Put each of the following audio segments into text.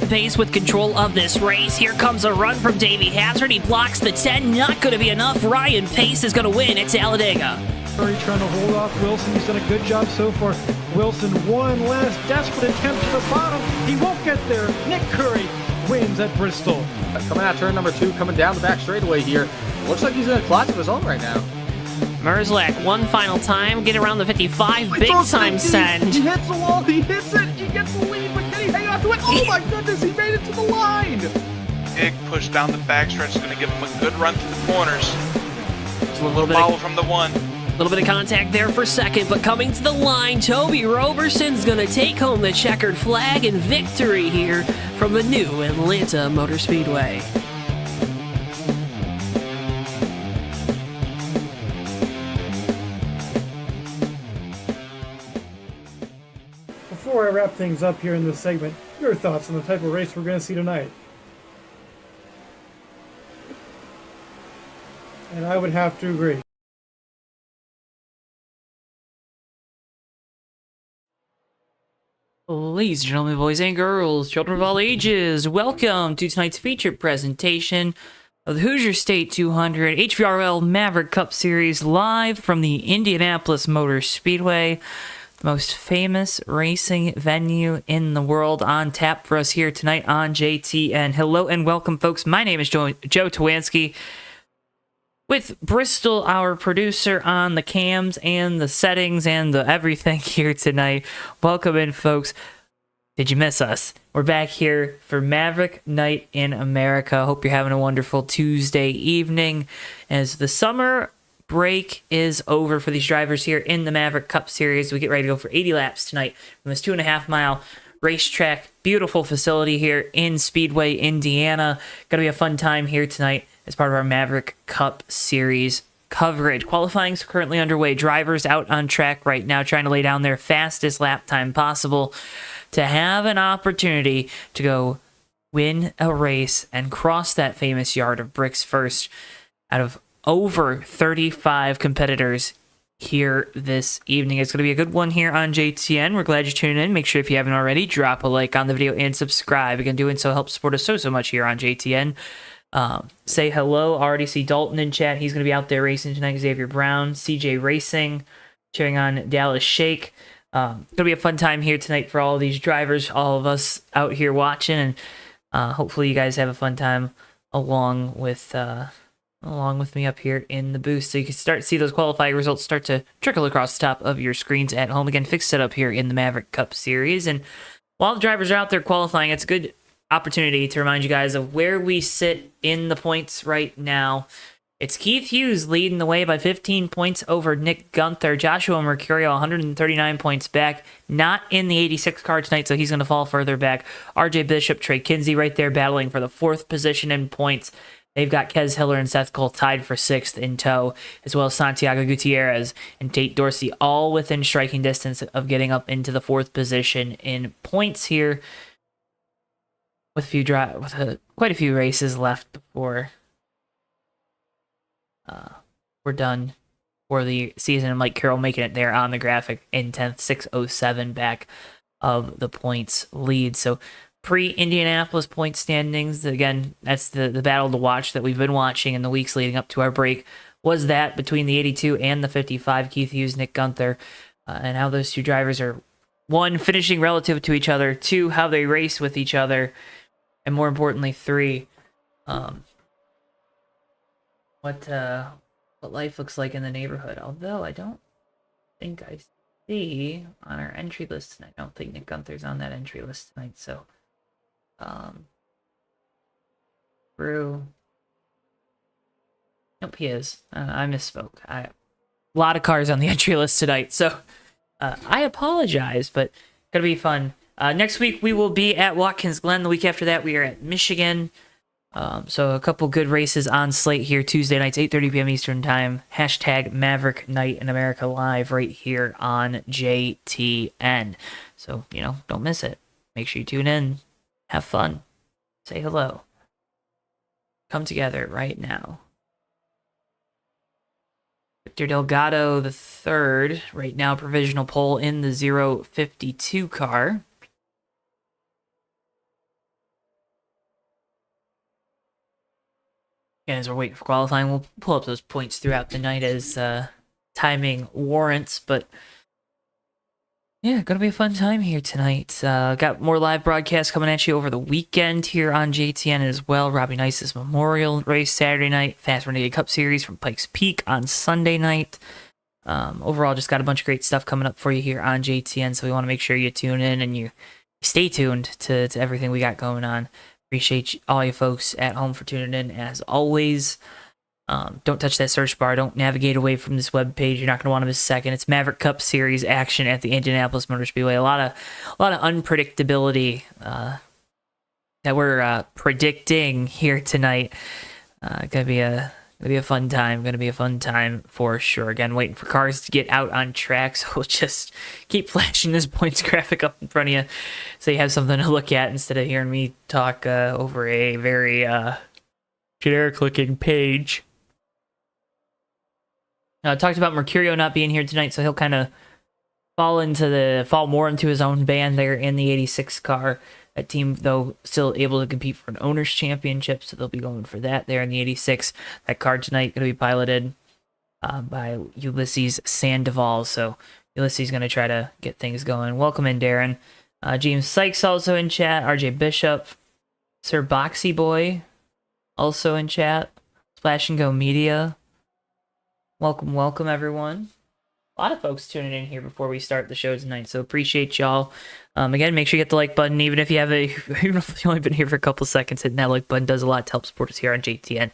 pace with control of this race. Here comes a run from Davey Hazard. He blocks the 10. Not going to be enough. Ryan Pace is going to win at Talladega. Curry trying to hold off Wilson. He's done a good job so far. Wilson, one last desperate attempt to the bottom. He won't get there. Nick Curry wins at Bristol. Coming out turn number 2, coming down the back straightaway here. Looks like he's in a class of his own right now. Merzlak, one final time, get around the 55, big time send. He hits the wall, he hits it, he gets the lead, but can he hang on to it? Oh my goodness, he made it to the line! Big push down the backstretch is going to give him a good run through the corners. Just a little bit follow from the 1. A little bit of contact there for second, but coming to the line, Toby Roberson's going to take home the checkered flag and victory here from the new Atlanta Motor Speedway. Before I wrap things up here in this segment, your thoughts on the type of race we're going to see tonight? And I would have to agree. Ladies and gentlemen, boys and girls, children of all ages, welcome to tonight's featured presentation of the Hoosier State 200 HVRL Maverick Cup Series live from the Indianapolis Motor Speedway, the most famous racing venue in the world, on tap for us here tonight on JTN. Hello and welcome, folks. My name is JoeTowNetwork, with Bristol, our producer, on the cams and the settings and the everything here tonight. Welcome in, folks. Did you miss us? We're back here for Maverick Night in America. Hope you're having a wonderful Tuesday evening as the summer break is over for these drivers here in the Maverick Cup Series. We get ready to go for 80 laps tonight from this 2.5-mile racetrack. Beautiful facility here in Speedway, Indiana. Gonna be a fun time here tonight as part of our Maverick Cup Series coverage. Qualifying is currently underway. Drivers out on track right now trying to lay down their fastest lap time possible to have an opportunity to go win a race and cross that famous yard of bricks first out of over 35 competitors here this evening. It's going to be a good one here on JTN. We're glad you're tuning in. Make sure, if you haven't already, drop a like on the video and subscribe. Again, doing so helps support us so much here on JTN. Say hello. I already see Dalton in chat. He's going to be out there racing tonight. Xavier Brown, CJ Racing, cheering on Dallas Shake. Going to be a fun time here tonight for all of these drivers, all of us out here watching, and hopefully you guys have a fun time along with me up here in the booth, so you can start to see those qualifying results start to trickle across the top of your screens at home. Again, fixed setup here in the Maverick Cup Series, and while the drivers are out there qualifying, it's a good opportunity to remind you guys of where we sit in the points right now. It's Keith Hughes leading the way by 15 points over Nick Gunther. Joshua Mercurio 139 points back, not in the 86 car tonight, so he's going to fall further back. RJ Bishop, Trey Kinsey right there battling for the 4th position in points. They've got Kez Hiller and Seth Cole tied for 6th in tow, as well as Santiago Gutierrez and Tate Dorsey, all within striking distance of getting up into the 4th position in points here, with quite a few races left before we're done for the season. And Mike Carroll making it there on the graphic in 10th, 6:07 back of the points lead. So pre-Indianapolis point standings, again, that's the battle to watch that we've been watching in the weeks leading up to our break, was that between the 82 and the 55, Keith Hughes, Nick Gunther, and how those two drivers are, 1, finishing relative to each other, 2, how they race with each other, and more importantly, 3, what life looks like in the neighborhood. Although I don't think I see on our entry list tonight. I don't think Nick Gunther's on that entry list tonight, so Brew. Nope, he is. I misspoke. A lot of cars on the entry list tonight, so I apologize, but gonna be fun. Next week we will be at Watkins Glen. The week after that we are at Michigan. So a couple good races on slate here Tuesday nights, 8:30 p.m. Eastern Time. # Maverick Night in America live right here on JTN. So, don't miss it. Make sure you tune in. Have fun. Say hello. Come together right now. Victor Delgado the third, right now provisional pole in the 052 car. as we're waiting for qualifying, we'll pull up those points throughout the night as timing warrants. But yeah, gonna be a fun time here tonight. Got more live broadcasts coming at you over the weekend here on JTN as well. Robbie Nice's Memorial Race Saturday night, Fast Renegade Cup Series from Pikes Peak on Sunday night. Overall, just got a bunch of great stuff coming up for you here on JTN, so we want to make sure you tune in and you stay tuned to everything we got going on. Appreciate all you folks at home for tuning in, as always. Don't touch that search bar. Don't navigate away from this webpage. You're not going to want to miss a second. It's Maverick Cup Series action at the Indianapolis Motor Speedway. A lot of unpredictability that we're predicting here tonight. Gonna be a fun time. Gonna be a fun time for sure. Again, waiting for cars to get out on track, so we'll just keep flashing this points graphic up in front of you, so you have something to look at instead of hearing me talk over a very generic-looking page. Talked about Mercurio not being here tonight, so he'll kind of fall more into his own band there in the 86 car. That team, though, still able to compete for an owner's championship, so they'll be going for that there in the 86. That car tonight going to be piloted by Ulysses Sandoval, so Ulysses going to try to get things going. Welcome in, Darren. James Sykes also in chat. RJ Bishop. Sir Boxy Boy also in chat. Splash and Go Media. Welcome, everyone. A lot of folks tuning in here before we start the show tonight, so appreciate y'all. Again, make sure you hit the like button, even if even if you've only been here for a couple seconds. Hitting that like button does a lot to help support us here on JTN.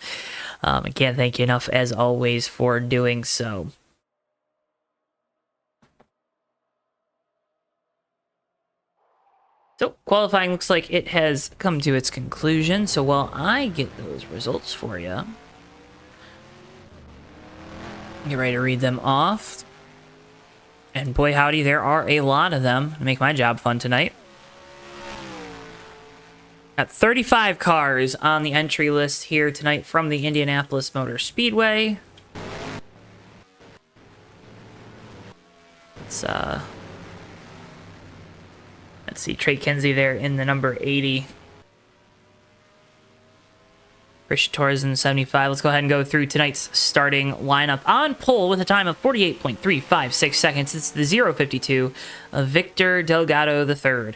I can't thank you enough, as always, for doing so. So, qualifying looks like it has come to its conclusion, so while I get those results for you, get ready to read them off. And boy howdy, there are a lot of them to make my job fun tonight. Got 35 cars on the entry list here tonight from the Indianapolis Motor Speedway. Let's see, Trey Kinsey there in the number 80. Christian Torres in the 75. Let's go ahead and go through tonight's starting lineup. On pole with a time of 48.356 seconds, it's the 052 of Victor Delgado III.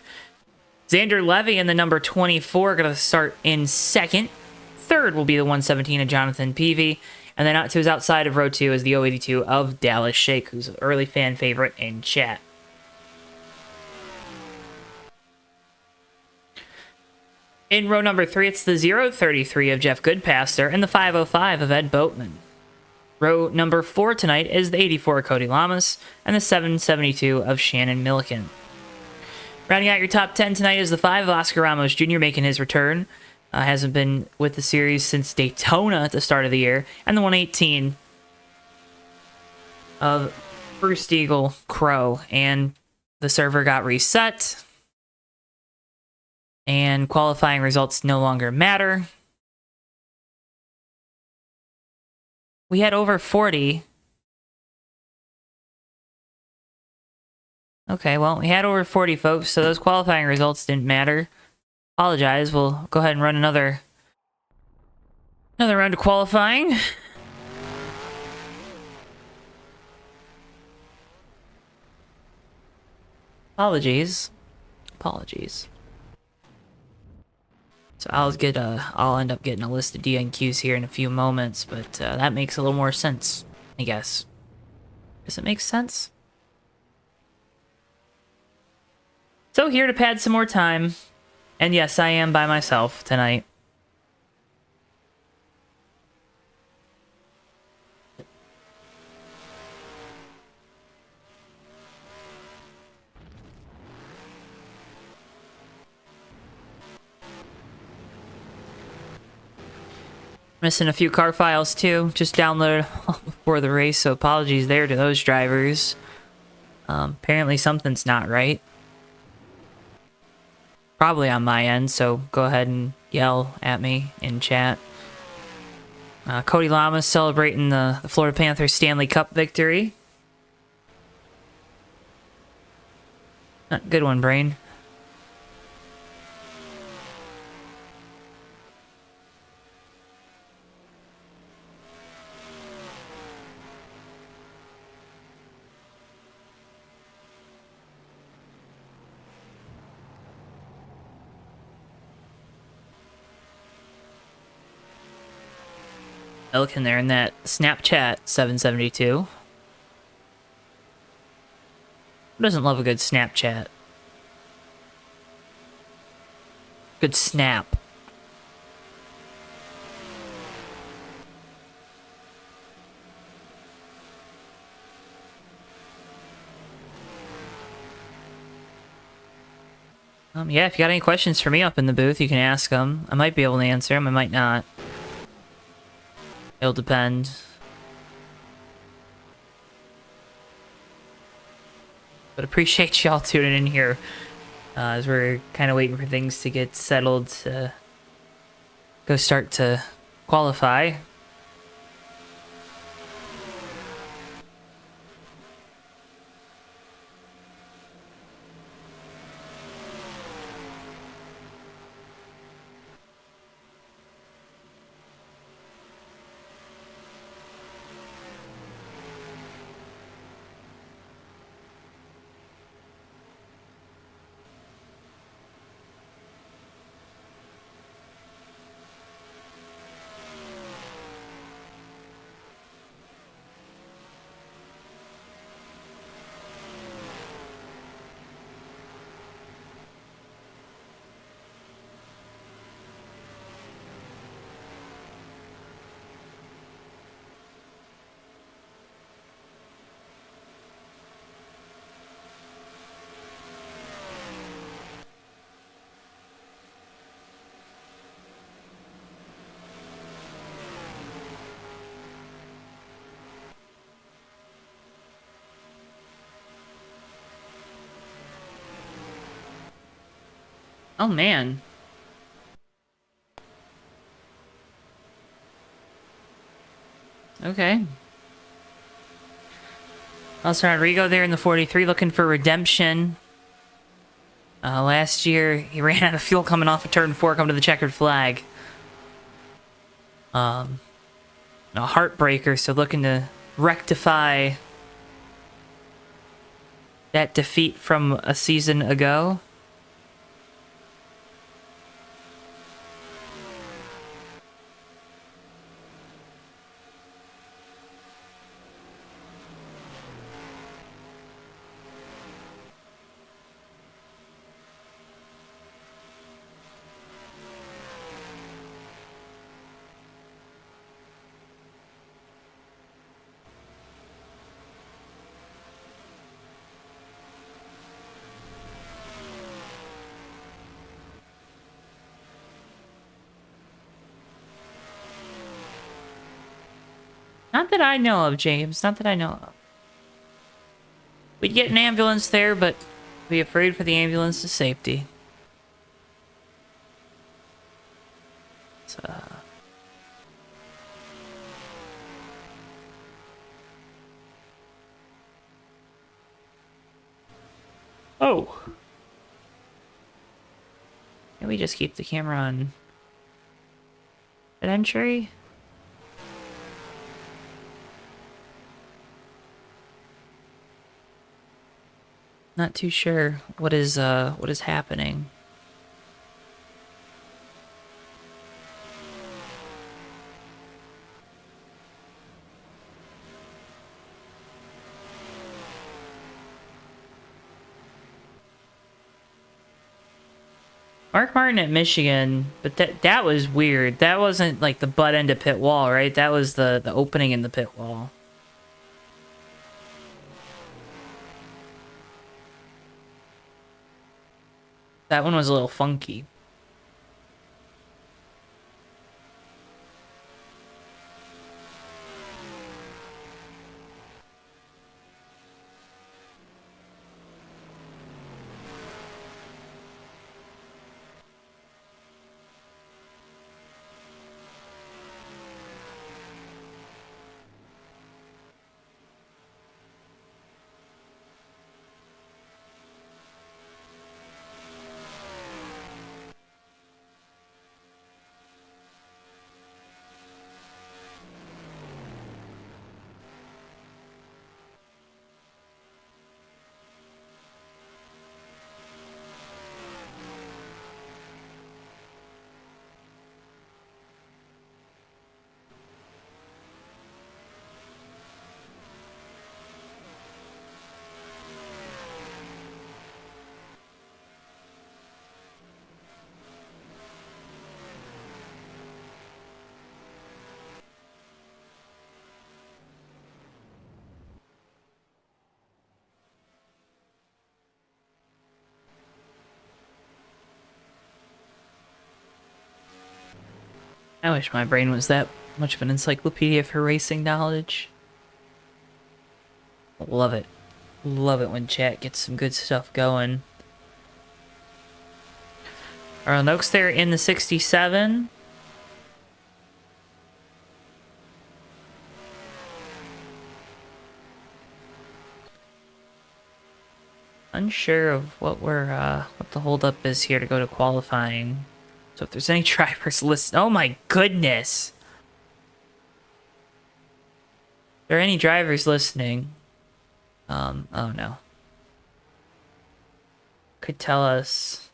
Xander Levy in the number 24, going to start in second. Third will be the 117 of Jonathan Peavy. And then out to his outside of row 2 is the 082 of Dallas Shake, who's an early fan favorite in chat. In row number 3, it's the 033 of Jeff Goodpaster and the 505 of Ed Boatman. Row number 4 tonight is the 84 of Cody Lamas and the 772 of Shannon Milliken. Rounding out your top 10 tonight is the 5 of Oscar Ramos Jr. making his return. Hasn't been with the series since Daytona at the start of the year. And the 118 of First Eagle Crow. And the server got reset. And qualifying results no longer matter. We had over 40. Okay, well, we had over 40 folks, so those qualifying results didn't matter. Apologize, we'll go ahead and run another round of qualifying. Apologies. So I'll end up getting a list of DNQs here in a few moments, but that makes a little more sense, I guess. Does it make sense? So here to pad some more time, and yes, I am by myself tonight. Missing a few car files too, just downloaded before the race, so apologies there to those drivers. Apparently something's not right. Probably on my end, so go ahead and yell at me in chat. Cody Lamas celebrating the Florida Panthers Stanley Cup victory. Good one, Brain. Looking there in that Snapchat 772. Who doesn't love a good Snapchat? Good snap. Yeah, if you got any questions for me up in the booth, you can ask them. I might be able to answer them, I might not. It'll depend. But appreciate y'all tuning in here as we're kind of waiting for things to get settled to go start to qualify. Oh man. Okay. Also, Rodrigo there in the 43 looking for redemption. Last year, he ran out of fuel coming off of turn 4, coming to the checkered flag. A heartbreaker, so looking to rectify that defeat from a season ago. Not that I know of, James. Not that I know of. We'd get an ambulance there, but be afraid for the ambulance's safety. So... Oh! Can we just keep the camera on entry? Not too sure what is happening. Mark Martin at Michigan, but that was weird. That wasn't like the butt end of pit wall, right? That was the opening in the pit wall. That one was a little funky. I wish my brain was that much of an encyclopedia for racing knowledge. Love it. Love it when chat gets some good stuff going. Alright, Noakes there in the 67. Unsure of what what the holdup is here to go to qualifying. So if there's any drivers listening, oh my goodness! If there are any drivers listening, oh no. Could tell us.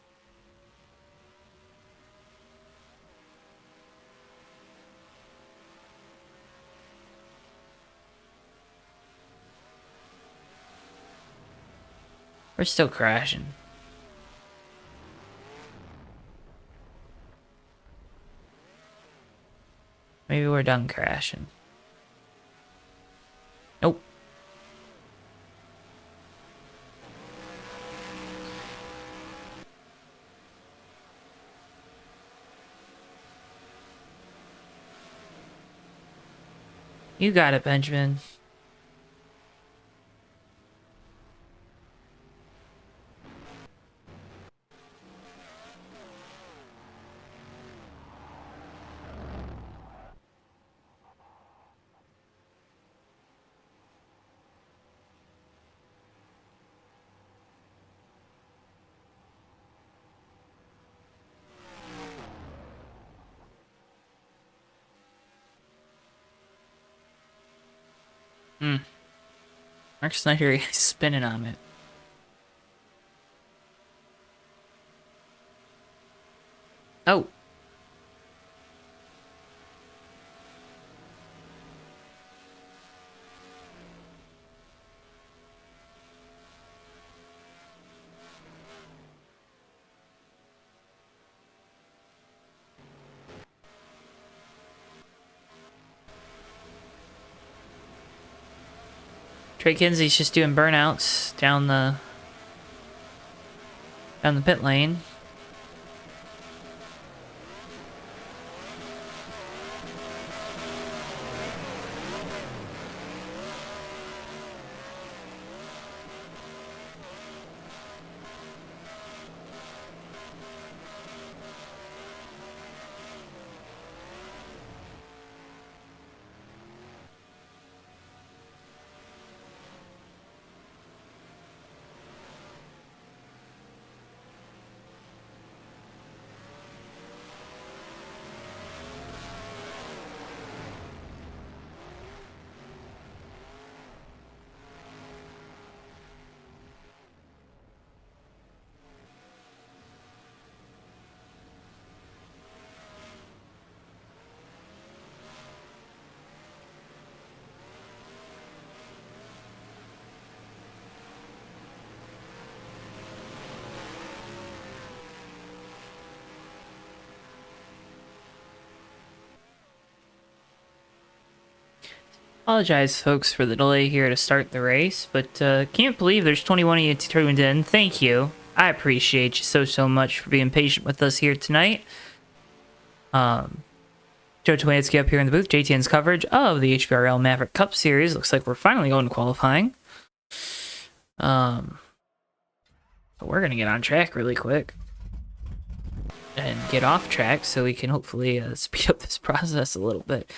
We're still crashing. Maybe we're done crashing. Nope. You got it, Benjamin. Mark Snyder is spinning on it. Oh. Trey Kinsey's just doing burnouts down the pit lane. Apologize, folks, for the delay here to start the race, but can't believe there's 21 of you tuned in. Thank you. I appreciate you so much for being patient with us here tonight. JoeTowNetwork up here in the booth. JTN's coverage of the HVRL Maverick Cup Series. Looks like we're finally going to qualifying. But we're going to get on track really quick. And get off track so we can hopefully speed up this process a little bit.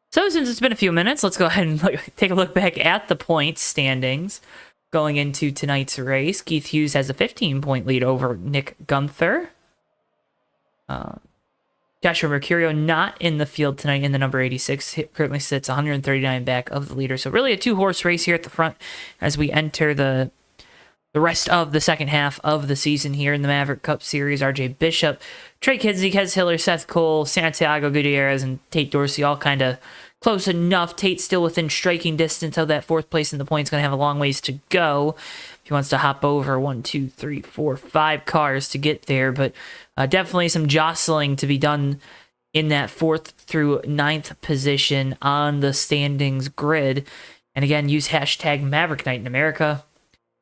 So since it's been a few minutes, let's go ahead and take a look back at the points standings going into tonight's race. Keith Hughes has a 15-point lead over Nick Gunther. Joshua Mercurio not in the field tonight in the number 86. He currently sits 139 back of the leader. So really a two-horse race here at the front as we enter the rest of the second half of the season here in the Maverick Cup Series. RJ Bishop, Trey Kinsey, Kez Hiller, Seth Cole, Santiago Gutierrez, and Tate Dorsey all kind of close enough. Tate still within striking distance of that fourth place in the points. Going to have a long ways to go if he wants to hop over 1, 2, 3, 4, 5 cars to get there. But definitely some jostling to be done in that 4th through 9th position on the standings grid. And again, use hashtag Maverick Night in America.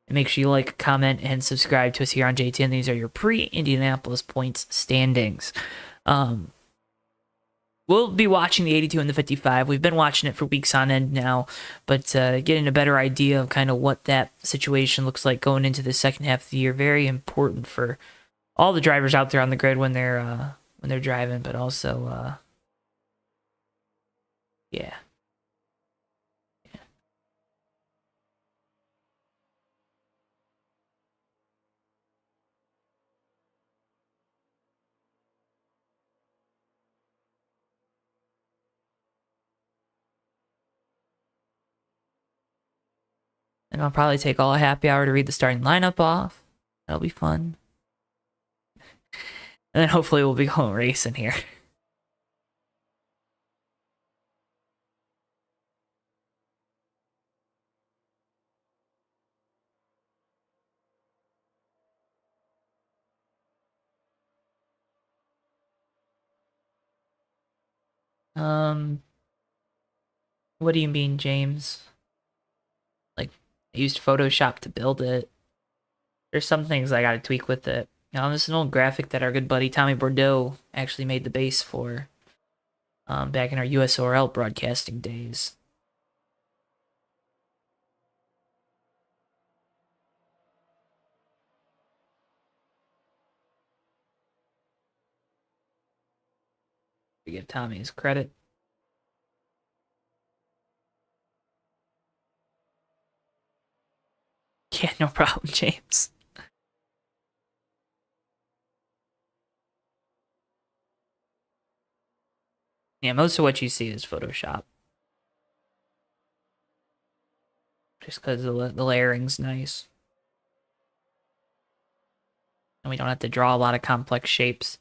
And make sure you like, comment, and subscribe to us here on JTN. These are your pre-Indianapolis points standings. we'll be watching the 82 and the 55. We've been watching it for weeks on end now, but getting a better idea of kind of what that situation looks like going into the second half of the year. Very important for all the drivers out there on the grid when they're driving, but also yeah. And I'll probably take all a happy hour to read the starting lineup off. That'll be fun. And then hopefully we'll be going racing here. What do you mean, James? Like, I used Photoshop to build it. There's some things I gotta tweak with it. This is an old graphic that our good buddy Tommy Bordeaux actually made the base for. Back in our USORL broadcasting days. To give Tommy his credit. Yeah, no problem, James. Yeah, most of what you see is Photoshop. Just because the layering's nice. And we don't have to draw a lot of complex shapes.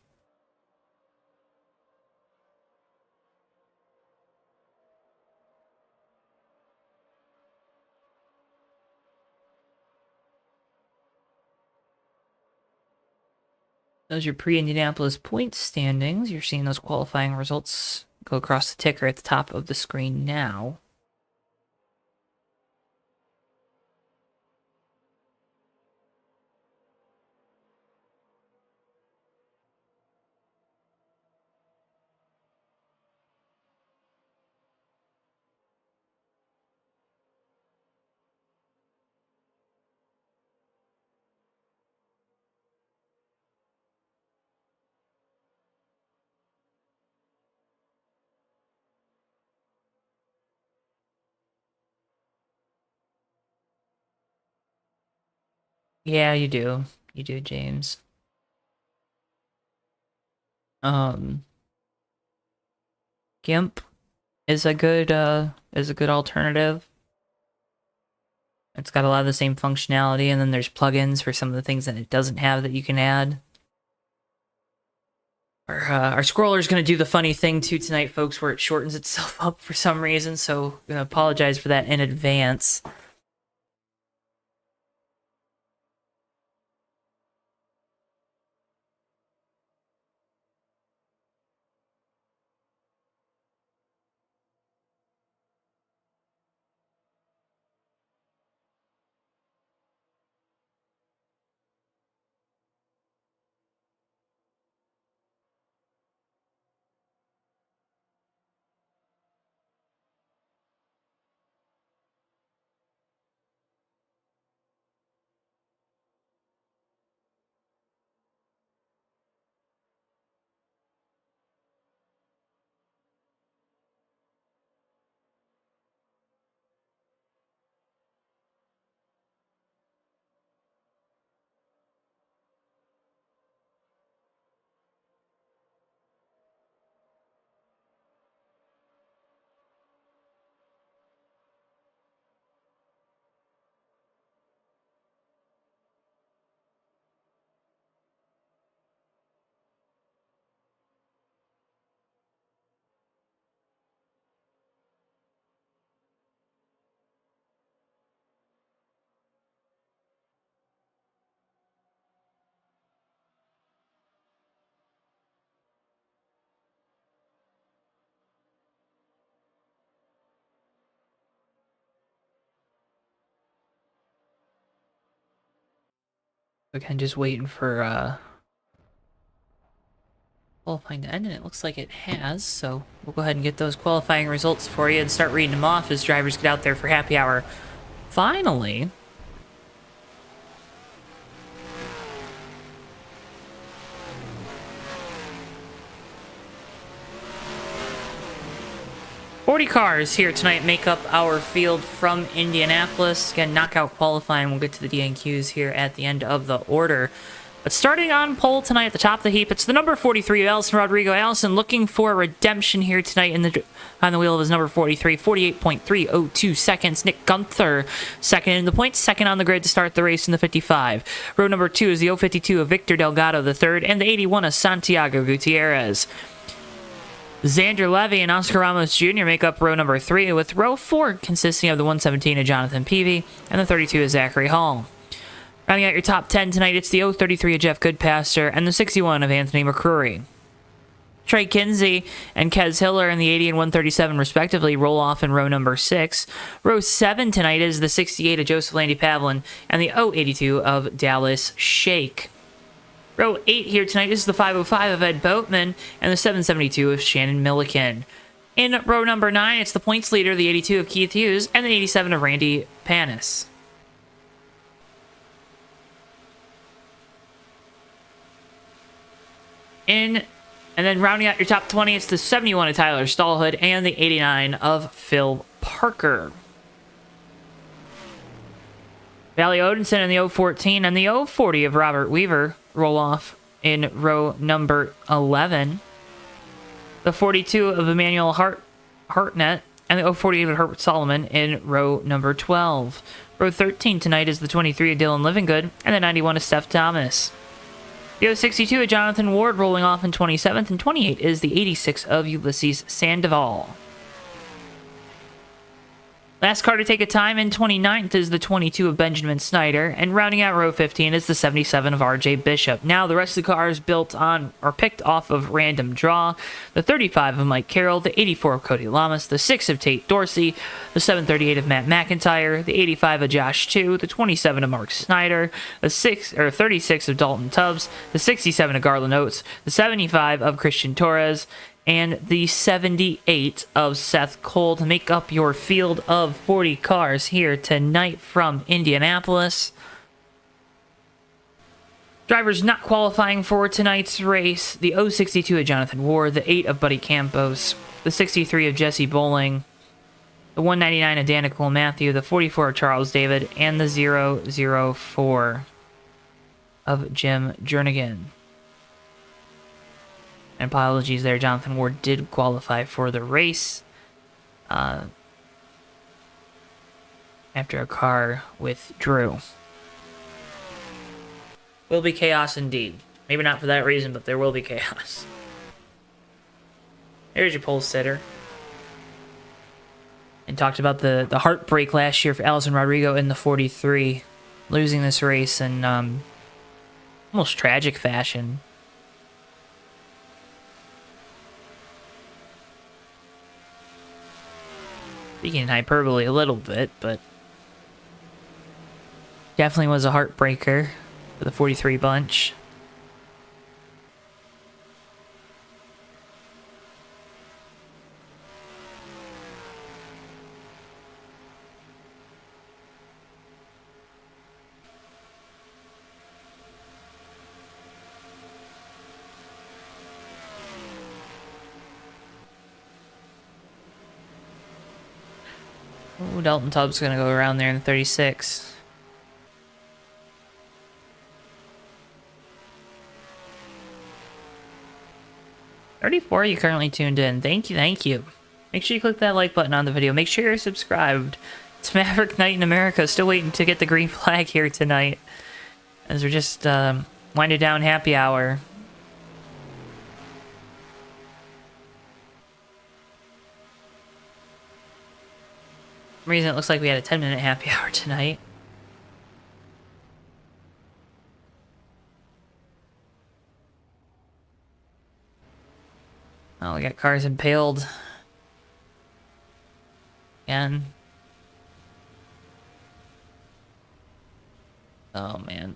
Those are your pre-Indianapolis point standings. You're seeing those qualifying results go across the ticker at the top of the screen now. Yeah, you do. You do, James. GIMP is a good alternative. It's got a lot of the same functionality, and then there's plugins for some of the things that it doesn't have that you can add. Our scroller is going to do the funny thing too tonight, folks, where it shortens itself up for some reason, so I'm going to apologize for that in advance. Again, just waiting for qualifying to end, and it looks like it has, so we'll go ahead and get those qualifying results for you and start reading them off as drivers get out there for happy hour. Finally, 40 cars here tonight make up our field from Indianapolis. Again, knockout qualifying. We'll get to the DNQs here at the end of the order. But starting on pole tonight at the top of the heap, it's the number 43, Allison Rodrigo. Allison looking for redemption here tonight on the wheel of his number 43, 48.302 seconds. Nick Gunther second in the points, second on the grid to start the race in the 55. Row number 2 is the 052 of Victor Delgado the third, and the 81 of Santiago Gutierrez. Xander Levy and Oscar Ramos Jr. make up row number 3, with row 4 consisting of the 117 of Jonathan Peavy and the 32 of Zachary Hall. Rounding out your top 10 tonight, it's the 033 of Jeff Goodpaster and the 61 of Anthony McCrory. Trey Kinsey and Kez Hiller in the 80 and 137 respectively roll off in row number 6. Row 7 tonight is the 68 of Joseph Landy Pavlin and the 082 of Dallas Shake. Row 8 here tonight is the 505 of Ed Boatman and the 772 of Shannon Milliken. In row number 9, it's the points leader, the 82 of Keith Hughes, and the 87 of Randy Panis. And then rounding out your top 20, it's the 71 of Tyler Stallhood and the 89 of Phil Parker. Valley Odinson in the 014 and the 040 of Robert Weaver roll off in row number 11. The 42 of Emmanuel Hartnett and the 048 of Herbert Solomon in row number 12. Row 13 tonight is the 23 of Dylan Livingood and the 91 of Steph Thomas. The 062 of Jonathan Ward rolling off in 27th, and 28 is the 86 of Ulysses Sandoval. Last car to take a time in 29th is the 22 of Benjamin Snyder, and rounding out row 15 is the 77 of RJ Bishop. Now, the rest of the cars built on or picked off of random draw. The 35 of Mike Carroll, the 84 of Cody Lamas, the 6 of Tate Dorsey, the 738 of Matt McIntyre, the 85 of Josh Chu, the 27 of Mark Snyder, the 36 of Dalton Tubbs, the 67 of Garland Oates, the 75 of Christian Torres, and the 78 of Seth Cole to make up your field of 40 cars here tonight from Indianapolis. Drivers not qualifying for tonight's race, the 062 of Jonathan Ward, the 8 of Buddy Campos, the 63 of Jesse Bowling, the 199 of Danica Matthew, the 44 of Charles David, and the 004 of Jim Jernigan. And apologies there, Jonathan Ward did qualify for the race after a car withdrew. Will be chaos indeed. Maybe not for that reason, but there will be chaos. There's your pole sitter. And talked about the heartbreak last year for Allison Rodrigo in the 43, losing this race in almost tragic fashion. Speaking in hyperbole a little bit, but definitely was a heartbreaker for the 43 bunch. Ooh, Dalton Tubbs gonna go around there in the 36. $34, you currently tuned in. Thank you. Make sure you click that like button on the video. Make sure you're subscribed. It's Maverick Night in America. Still waiting to get the green flag here tonight, as we're just winding down happy hour. For some reason, it looks like we had a 10-minute happy hour tonight. Oh, we got cars impaled. Again. Oh, man.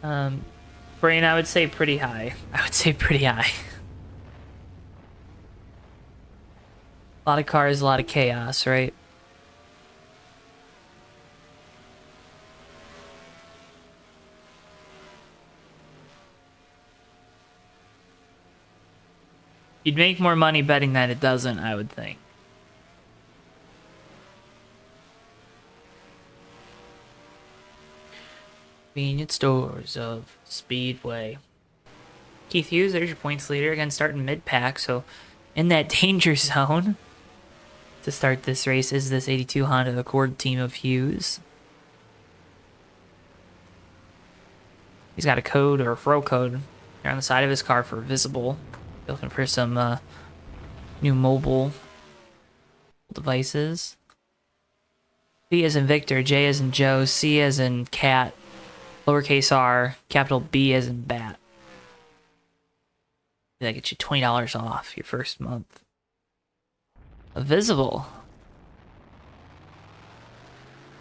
Brain, I would say pretty high. I would say pretty high. A lot of cars, a lot of chaos, right? You'd make more money betting that it doesn't, I would think. Convenience stores of Speedway. Keith Hughes, there's your points leader. Again, starting mid-pack, so in that danger zone to start this race is this 82 Honda Accord team of Hughes. He's got a code or a fro code here on the side of his car for visible. Looking for some new mobile devices. V as in Victor, J as in Joe, C as in Cat, lowercase r, capital B as in Bat. That gets you $20 off your first month. Visible.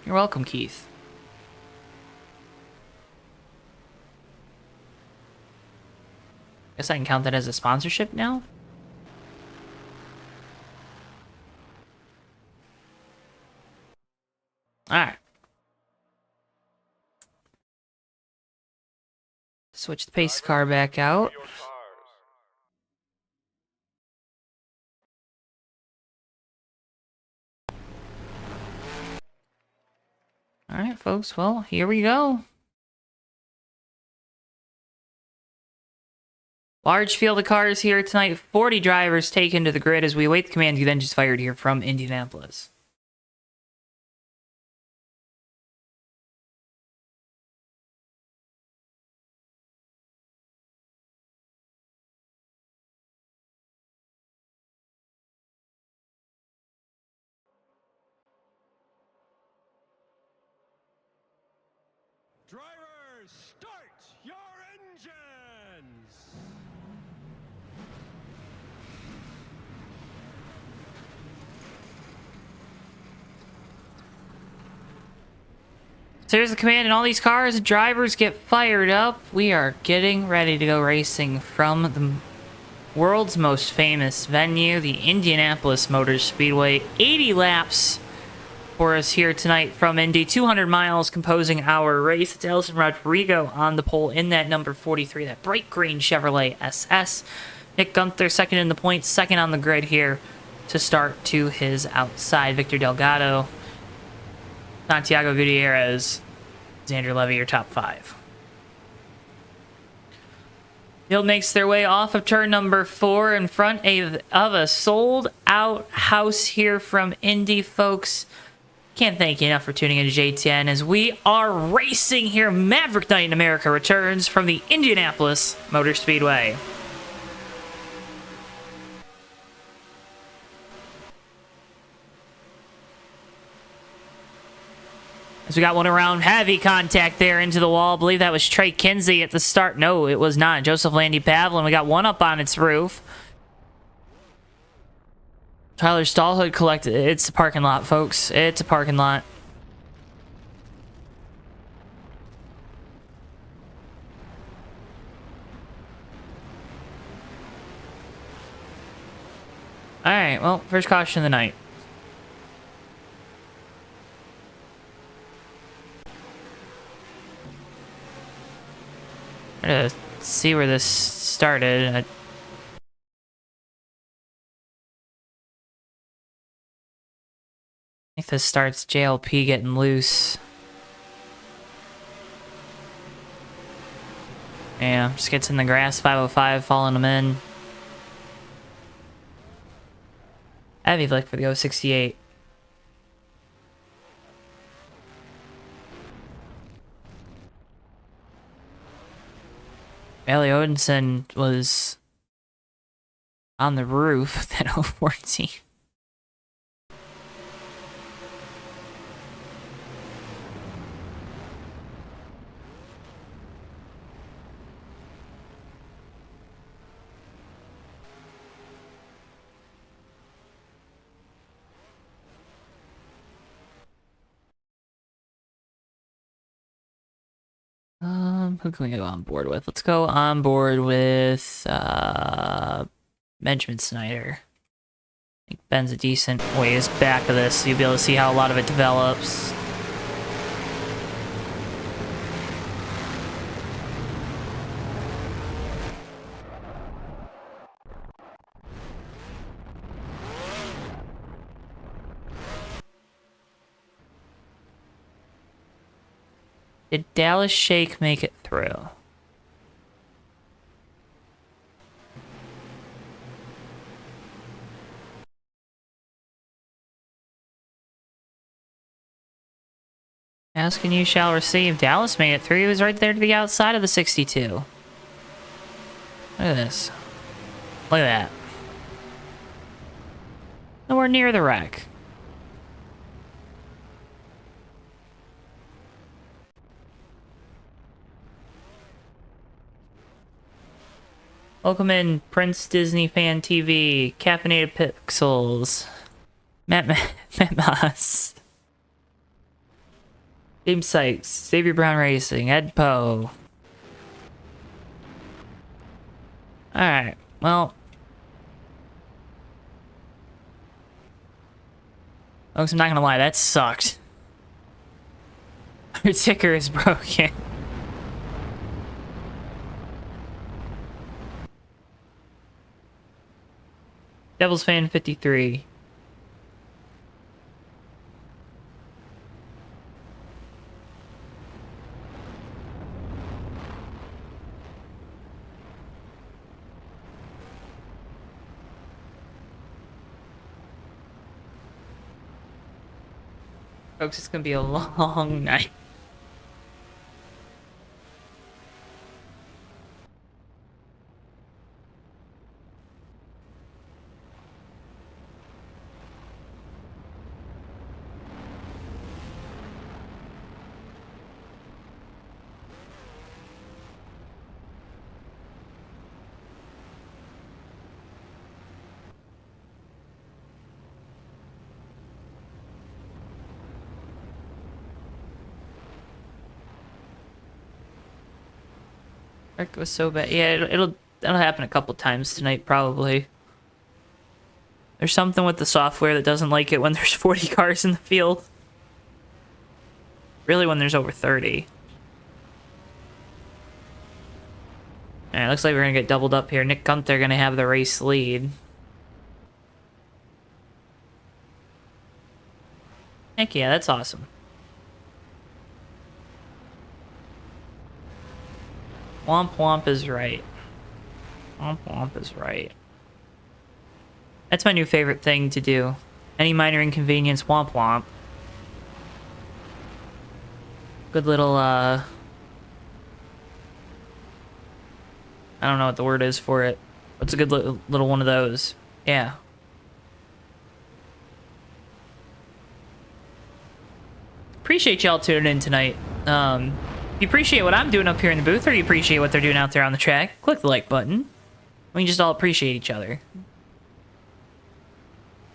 You're welcome, Keith. Guess I can count that as a sponsorship now? Alright. Switch the pace car back out. Alright, folks. Well, here we go. Large field of cars here tonight. 40 drivers taken to the grid as we await the command you then just fired here from Indianapolis. Drivers, start your engines! So here's the command, and all these cars and drivers get fired up. We are getting ready to go racing from the world's most famous venue, the Indianapolis Motor Speedway. 80 laps for us here tonight from Indy. 200 miles composing our race. It's Elson Rodrigo on the pole in that number 43, that bright green Chevrolet SS. Nick Gunther second in the points, second on the grid here to start to his outside. Victor Delgado, Santiago Gutierrez, Xander Levy, your top five. Field makes their way off of turn number 4 in front of a sold-out house here from Indy, folks. Can't thank you enough for tuning into JTN as we are racing here. Maverick Night in America returns from the Indianapolis Motor Speedway. As we got one around, heavy contact there into the wall. I believe that was Trey Kinsey at the start. No, it was not. Joseph Landy Pavlin. We got one up on its roof. Tyler Stallhood collected. It's a parking lot, folks. It's a parking lot. Alright, well, first caution of the night. I'm gonna see where this started. I think this starts JLP getting loose. Yeah, just gets in the grass, 505, following him in. Heavy flick for the 068. Bailey Odinson was on the roof of that 014. Who can we go on board with? Let's go on board with Benjamin Snyder. I think Ben's a decent ways back of this, so you'll be able to see how a lot of it develops. Did Dallas Shake make it through? Ask and you shall receive. Dallas made it through. He was right there to the outside of the 62. Look at this. Look at that. Nowhere near the wreck. Welcome in, Prince Disney Fan TV, Caffeinated Pixels, Matt Moss, James Sykes, Xavier Brown Racing, Ed Poe. Alright, well. Folks, I'm not gonna lie, that sucked. Our ticker is broken. Devil's Fan 53. Folks, it's gonna be a long night. It was so bad. Yeah, that'll happen a couple times tonight, probably. There's something with the software that doesn't like it when there's 40 cars in the field. Really, when there's over 30. Alright, looks like we're gonna get doubled up here. Nick Gunther gonna have the race lead. Heck yeah, that's awesome. Womp womp is right. Womp womp is right. That's my new favorite thing to do. Any minor inconvenience, womp womp. Good little, I don't know what the word is for it. What's a good little one of those? Yeah. Appreciate y'all tuning in tonight. If you appreciate what I'm doing up here in the booth, or you appreciate what they're doing out there on the track, click the like button. We can just all appreciate each other.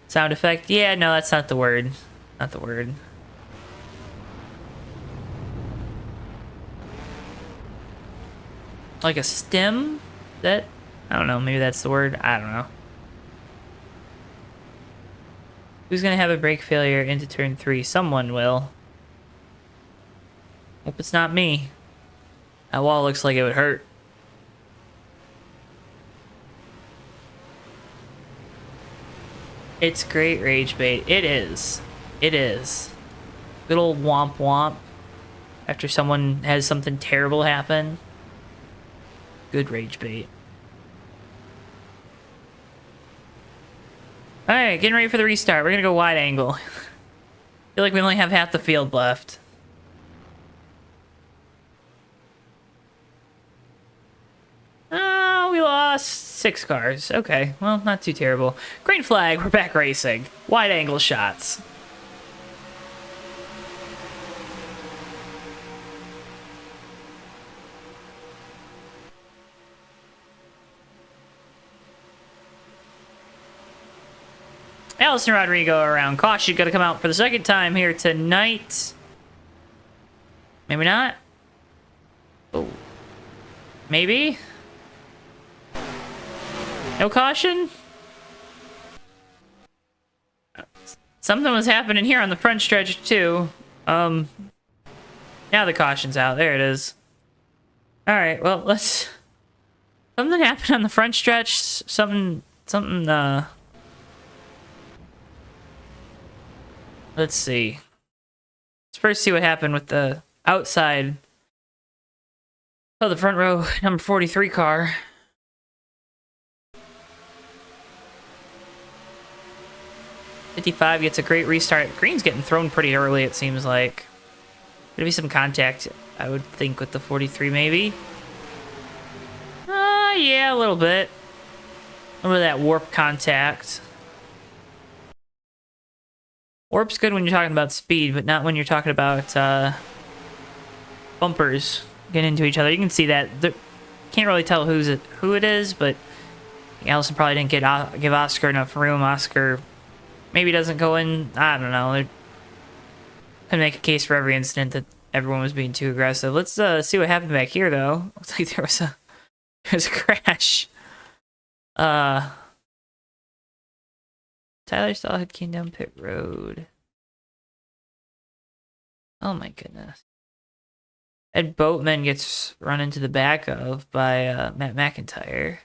Sound effect? Yeah, no, that's not the word. Not the word. Like a stem? That? I don't know, maybe that's the word. I don't know. Who's gonna have a brake failure into turn 3? Someone will. Hope it's not me. That wall looks like it would hurt. It's great rage bait. It is. It is. Good old womp womp. After someone has something terrible happen. Good rage bait. Alright, getting ready for the restart. We're gonna go wide angle. Feel like we only have half the field left. Oh, we lost 6 cars. Okay, well, not too terrible. Green flag, we're back racing. Wide angle shots. Allison Rodrigo around caution, gonna come out for the second time here tonight. Maybe not. Oh, maybe? No caution? Something was happening here on the front stretch, too. Now the caution's out. There it is. Alright, well, let's... Something happened on the front stretch. Something, let's see. Let's first see what happened with the outside of the front row number 43 car. '55 gets a great restart. Green's getting thrown pretty early, it seems like. Gonna be some contact, I would think, with the 43 maybe. Yeah, a little bit. A little bit of that warp contact. Warp's good when you're talking about speed, but not when you're talking about bumpers getting into each other. You can see that. Can't really tell who it is, but Allison probably didn't give Oscar enough room. Oscar maybe doesn't go in. I don't know. They could make a case for every incident that everyone was being too aggressive. Let's see what happened back here, though. Looks like there's a crash. Tyler Stallhead came down pit road. Oh my goodness. Ed Boatman gets run into the back of by Matt McIntyre.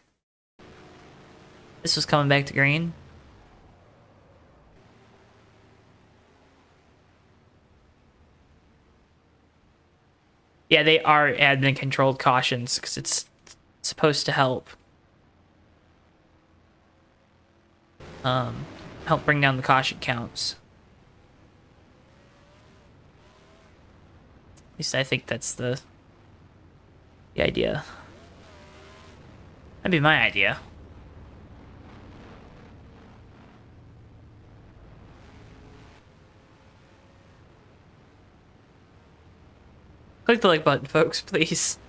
This was coming back to green. Yeah, they are admin controlled cautions because it's supposed to help. Help bring down the caution counts. At least I think that's the idea. That'd be my idea. Click the like button, folks, please.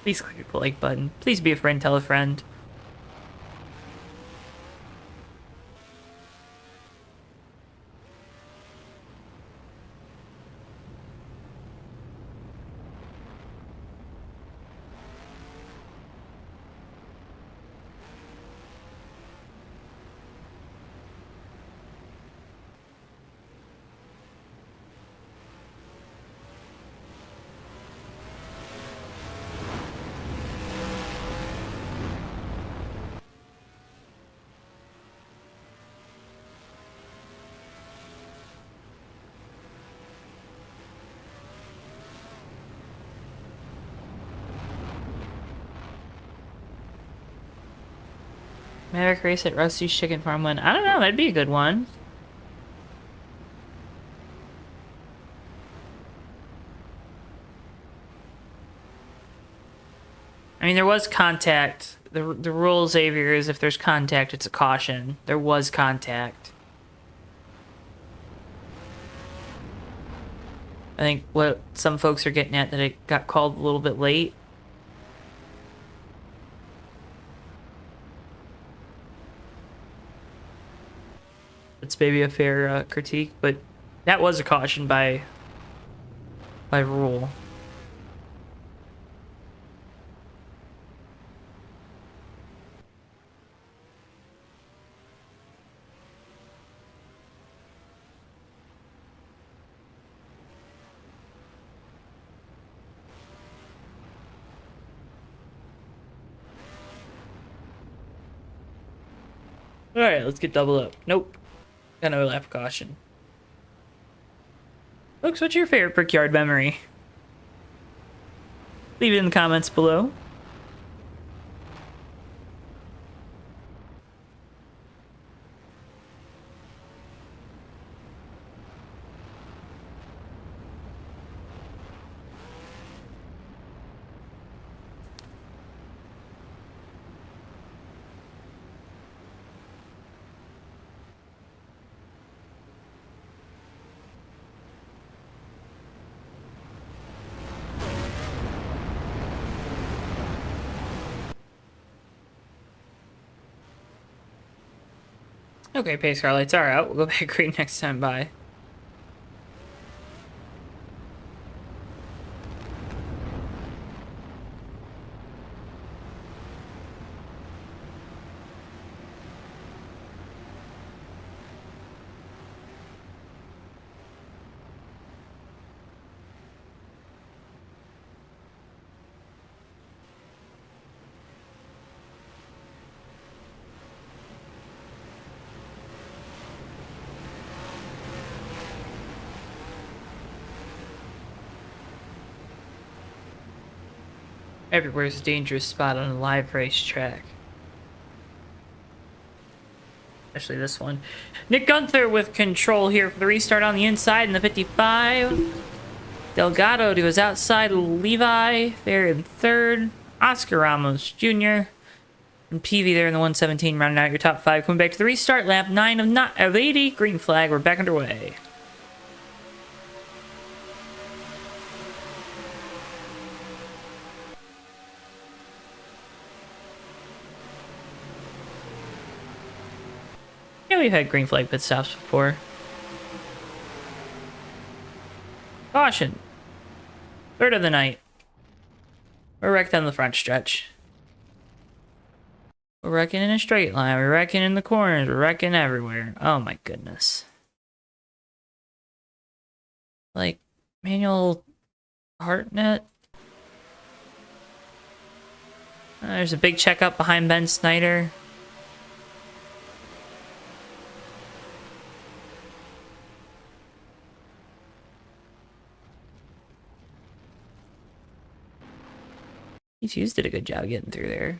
Please click the like button. Please be a friend, tell a friend. Maverick race at Rusty's Chicken Farm one. I don't know, that'd be a good one. I mean, there was contact. The rule, Xavier, is if there's contact, it's a caution. There was contact. I think what some folks are getting at, that it got called a little bit late. It's maybe a fair critique, but that was a caution by rule. All right, let's get double up. Nope. Got no lap caution. Folks, what's your favorite Brickyard memory? Leave it in the comments below. Okay, pace car lights are out. We'll go back green next time. Bye. Everywhere's a dangerous spot on a live racetrack. Especially this one. Nick Gunther with control here for the restart on the inside in the 55. Delgado to his outside. Levi there in third. Oscar Ramos Jr. and Peavy there in the 117, rounding out your top 5. Coming back to the restart, lap 9 of 80. Green flag, we're back underway. Yeah, we've had green flag pit stops before. Caution. Third of the night. We're wrecked on the front stretch. We're wrecking in a straight line. We're wrecking in the corners. We're wrecking everywhere. Oh my goodness. Like, manual Hartnett. There's a big checkup behind Ben Snyder. Hughes did a good job getting through there.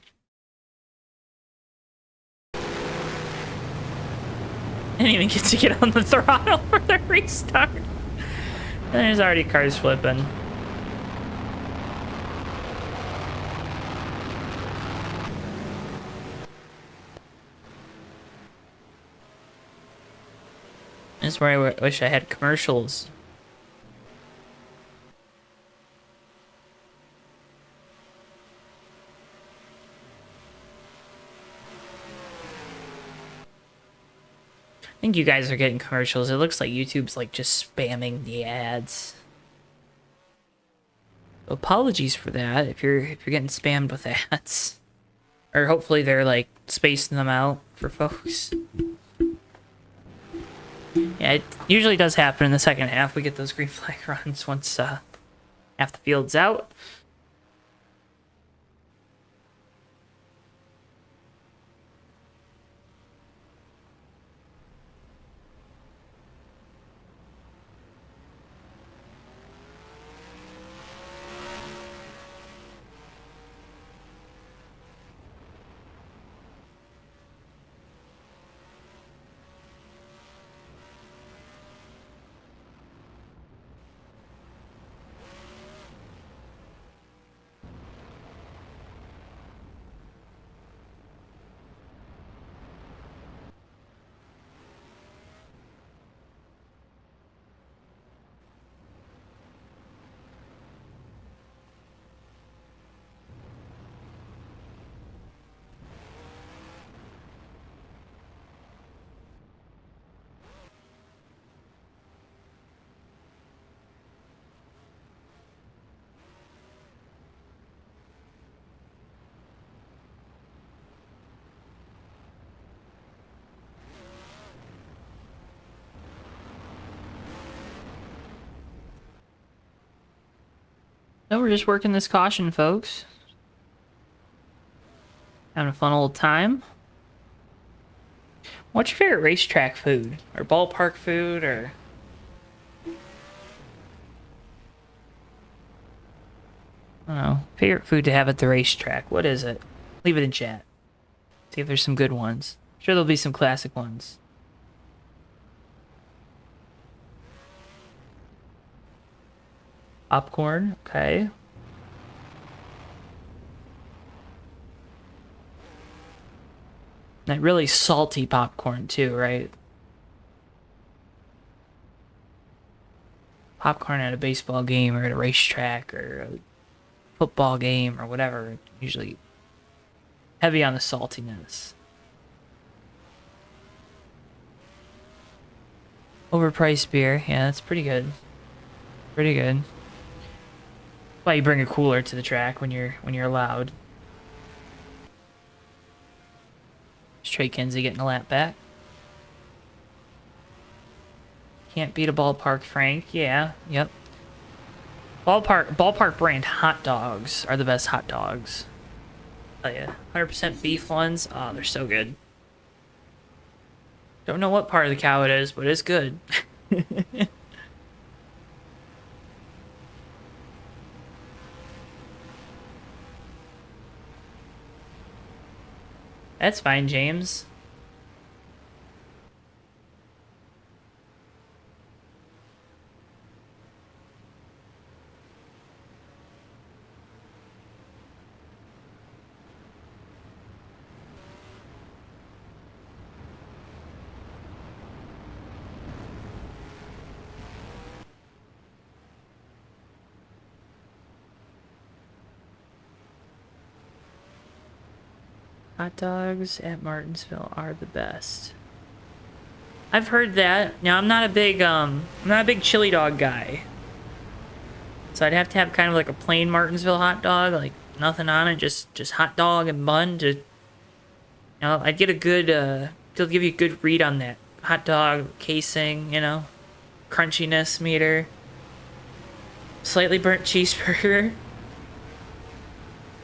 Didn't even get to get on the throttle for the restart. And there's already cars flipping. This is where I wish I had commercials. I think you guys are getting commercials. It looks like YouTube's like just spamming the ads. Apologies for that if you're getting spammed with ads. Or hopefully they're like spacing them out for folks. Yeah, it usually does happen in the second half. We get those green flag runs once half the field's out. No, we're just working this caution, folks. Having a fun old time. What's your favorite racetrack food? Or ballpark food? Or... I don't know. Favorite food to have at the racetrack. What is it? Leave it in chat. See if there's some good ones. I'm sure there'll be some classic ones. Popcorn, okay. That really salty popcorn too, right? Popcorn at a baseball game or at a racetrack or a football game or whatever, usually heavy on the saltiness. Overpriced beer, yeah, that's pretty good. Pretty good. Why you bring a cooler to the track when you're allowed. Trey Kinsey getting a lap back. Can't beat a ballpark, Frank. Yeah, yep. Ballpark brand hot dogs are the best hot dogs. Oh yeah, 100% beef ones. Oh, they're so good. Don't know what part of the cow it is, but it's good. That's fine, James. Hot dogs at Martinsville are the best. I've heard that. Now I'm not a big chili dog guy. So I'd have to have kind of like a plain Martinsville hot dog, like nothing on it, just hot dog and bun. To, you know, I'd get a good, they'll give you a good read on that hot dog casing, you know, crunchiness meter. Slightly burnt cheeseburger.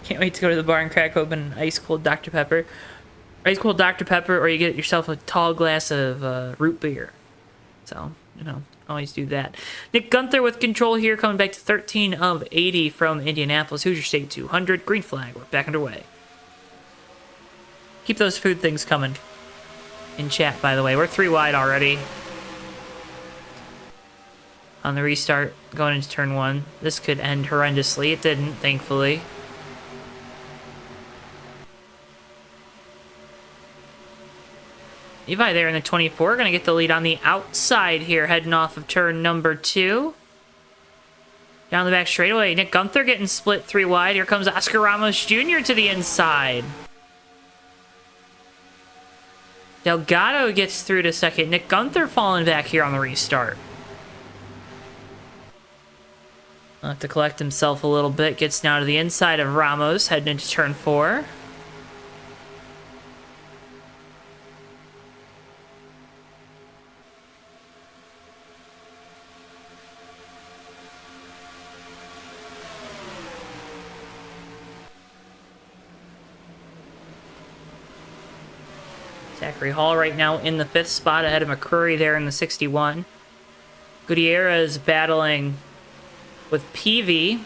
Can't wait to go to the bar and crack open an ice cold Dr. Pepper. Ice cold Dr. Pepper, or you get yourself a tall glass of root beer. So, you know, always do that. Nick Gunther with control here, coming back to 13 of 80 from Indianapolis. Hoosier State 200. Green flag. We're back underway. Keep those food things coming. In chat, by the way. We're 3 wide already. On the restart, going into turn 1. This could end horrendously. It didn't, thankfully. Levi there in the 24, going to get the lead on the outside here, heading off of turn number 2. Down the back straightaway, Nick Gunther getting split 3 wide. Here comes Oscar Ramos Jr. to the inside. Delgado gets through to second. Nick Gunther falling back here on the restart. He'll have to collect himself a little bit. Gets down to the inside of Ramos, heading into turn 4. Zachary Hall right now in the 5th spot, ahead of McCurry there in the 61. Gutierrez battling with Peavy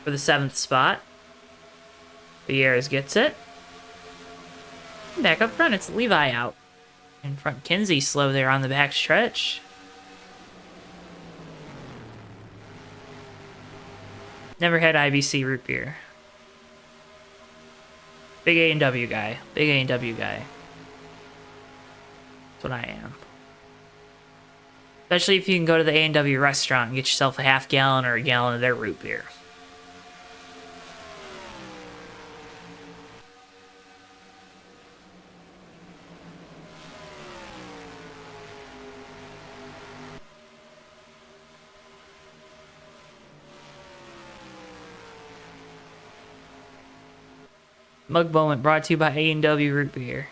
for the 7th spot. Gutierrez gets it. Back up front, it's Levi out. In front, Kinsey slow there on the back stretch. Never had IBC root beer. Big A&W guy. Big A&W guy. That's what I am. Especially if you can go to the A&W restaurant and get yourself a half gallon or a gallon of their root beer. Mug moment brought to you by A&W Root Beer.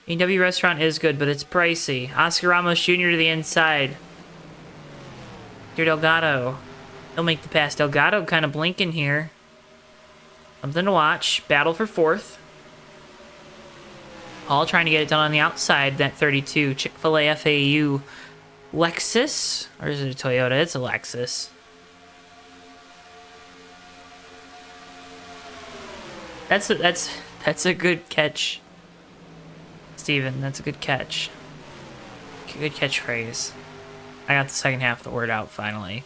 A&W restaurant is good, but it's pricey. Oscar Ramos Jr. to the inside. Dear Delgado. He'll make the pass. Delgado kind of blinking here. Something to watch. Battle for 4th. All trying to get it done on the outside. That 32 Chick-fil-A FAU Lexus. Or is it a Toyota? It's a Lexus. That's a good catch, Steven. That's a good catch. Good catchphrase. I got the second half of the word out finally.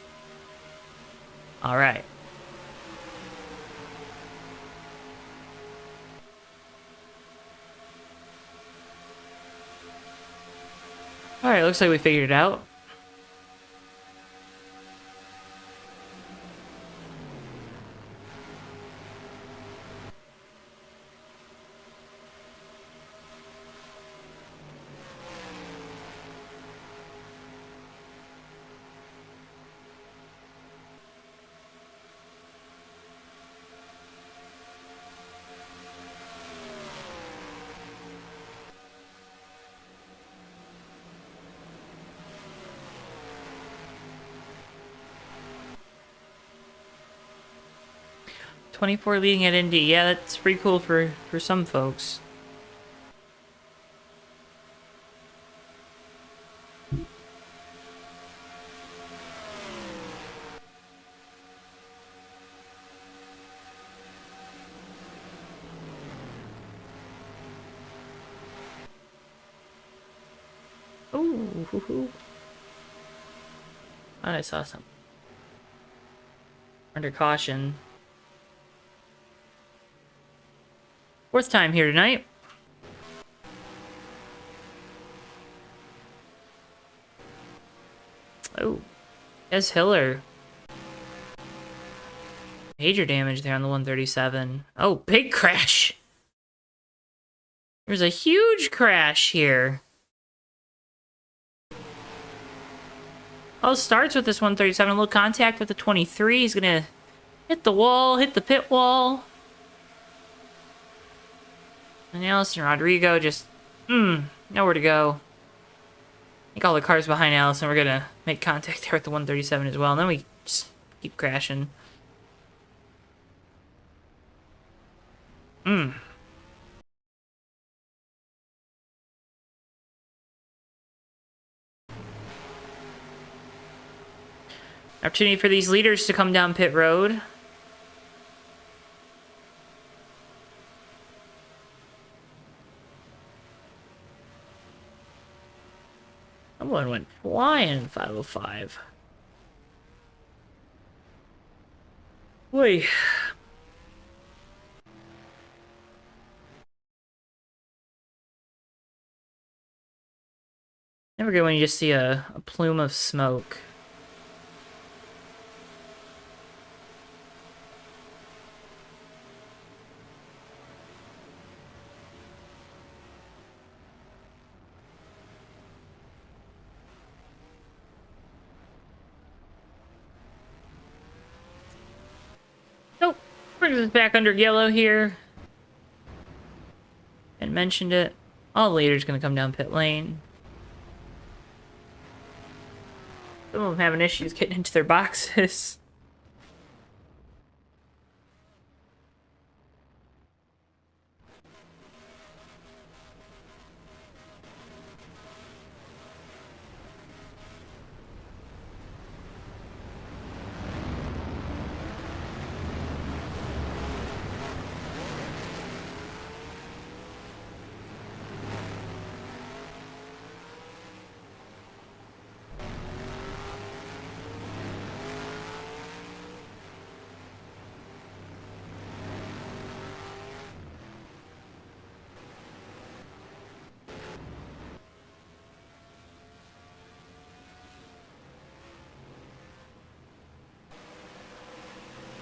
All right. All right, looks like we figured it out. .24 leading at Indy. Yeah, that's pretty cool for some folks. Ooh. Thought I saw something. Under caution. Fourth time here tonight. Oh, as Hiller. Major damage there on the 137. Oh, big crash. There's a huge crash here. All starts with this 137. A little contact with the 23. He's gonna hit the wall, hit the pit wall. And Allison Rodrigo just, nowhere to go. I think all the cars behind Allison were gonna make contact there with the 137 as well. And then we just keep crashing. Opportunity for these leaders to come down pit road. Someone went flying in 505. Boy. Never good when you just see a plume of smoke. Nope. Brings us back under yellow here. And mentioned it. All leaders gonna come down pit lane. Some of them having issues getting into their boxes.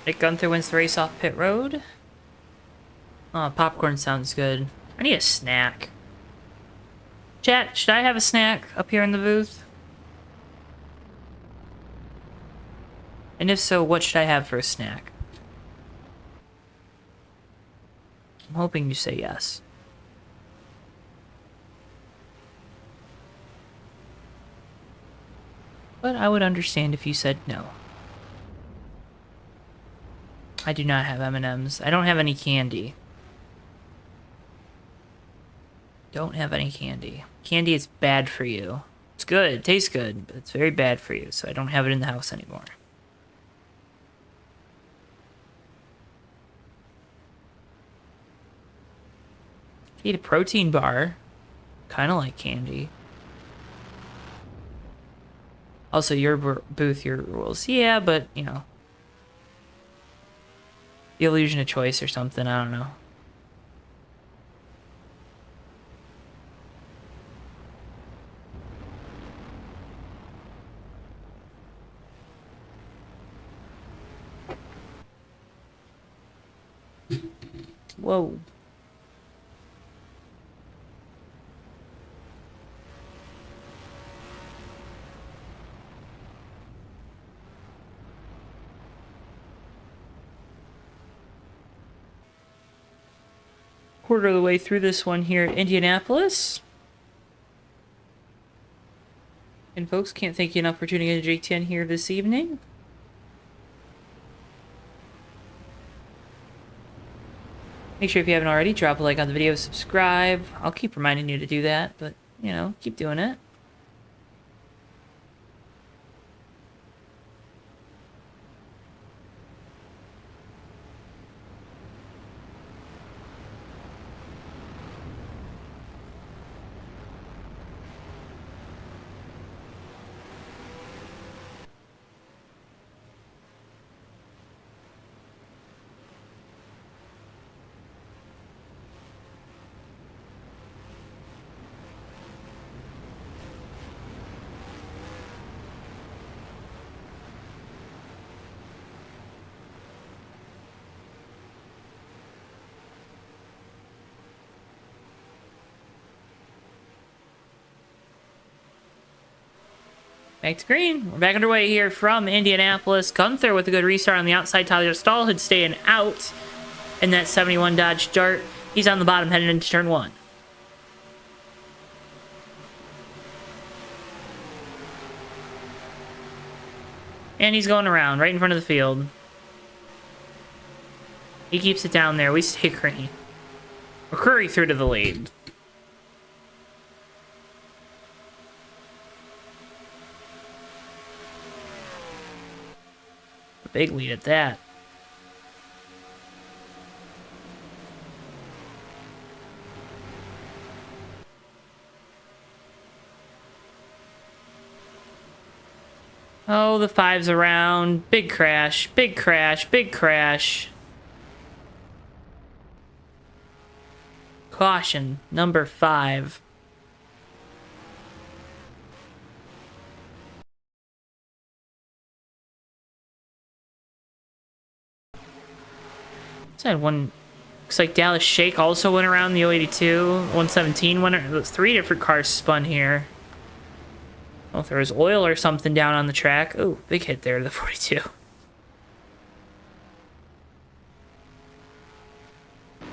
Nick Gunther wins the race off pit road. Oh, popcorn sounds good. I need a snack. Chat, should I have a snack up here in the booth? And if so, what should I have for a snack? I'm hoping you say yes. But I would understand if you said no. I do not have M&Ms. I don't have any candy. Don't have any candy. Candy is bad for you. It's good. It tastes good, but it's very bad for you, so I don't have it in the house anymore. Eat a protein bar. Kind of like candy. Also, your booth, your rules. Yeah, but, you know. The illusion of choice or something, I don't know. Whoa. Quarter of the way through this one here at Indianapolis. And folks, can't thank you enough for tuning in to J10 here this evening. Make sure if you haven't already, drop a like on the video, subscribe. I'll keep reminding you to do that, but, you know, keep doing it. Back to green. We're back underway here from Indianapolis. Gunther with a good restart on the outside. Tyler Stallhood staying out in that 71 Dodge Dart. He's on the bottom heading into turn 1. And he's going around right in front of the field. He keeps it down there. We stay green. McCurry through to the lead. A big lead at that. Oh, the 5's around. Big crash, big crash, big crash. Caution, number 5. Had one. Looks like Dallas Shake also went around the 082. 117 went. 3 different cars spun here. I don't know if there was oil or something down on the track. Oh, big hit there to the 42.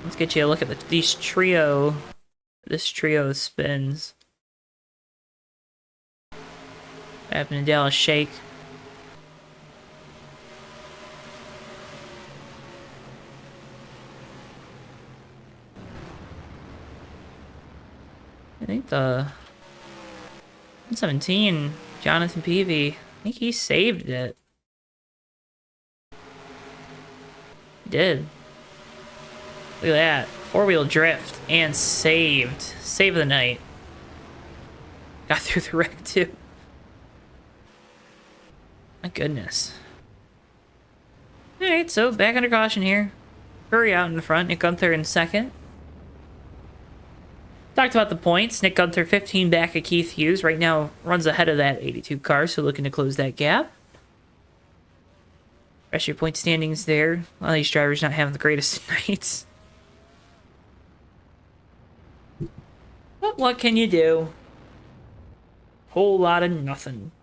Let's get you a look at this trio of spins. What happened to Dallas Shake? I think the 117, Jonathan Peavy, I think he saved it. He did. Look at that. 4-wheel drift and saved. Save the night. Got through the wreck too. My goodness. Alright, so back under caution here. Hurry out in the front. Nick Gunther in second. Talked about the points. Nick Gunther 15 back at Keith Hughes. Right now runs ahead of that 82 car, so looking to close that gap. Rest of your point standings there. A lot of these drivers not having the greatest nights. But what can you do? Whole lot of nothing.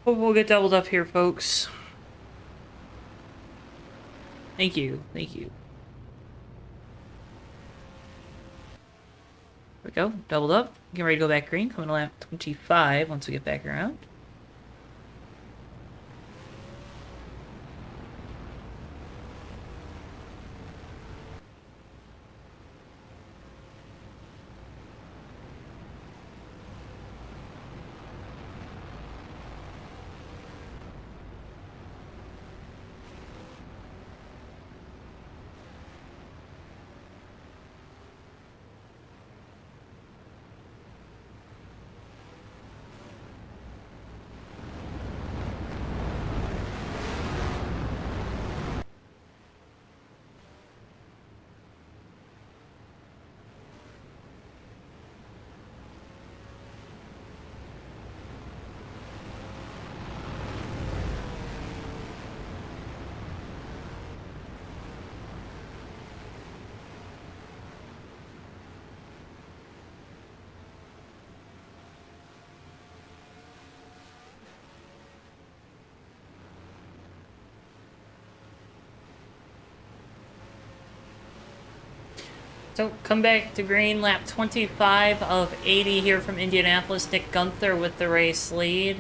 We'll get doubled up here, folks. Thank you. Thank you. There we go. Doubled up. Getting ready to go back green. Coming to lap 25 once we get back around. So come back to green, lap 25 of 80 here from Indianapolis. Nick Gunther with the race lead.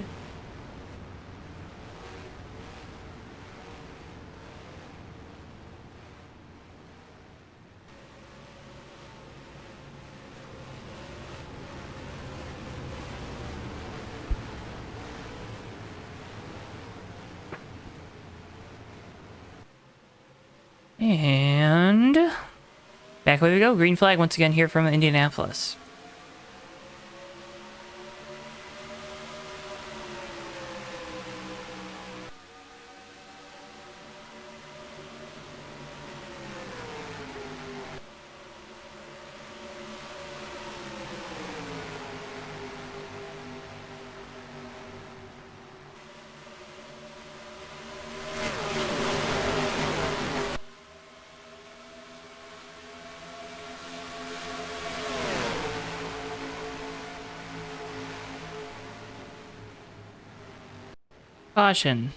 And back away we go. Green flag once again here from Indianapolis. Caution.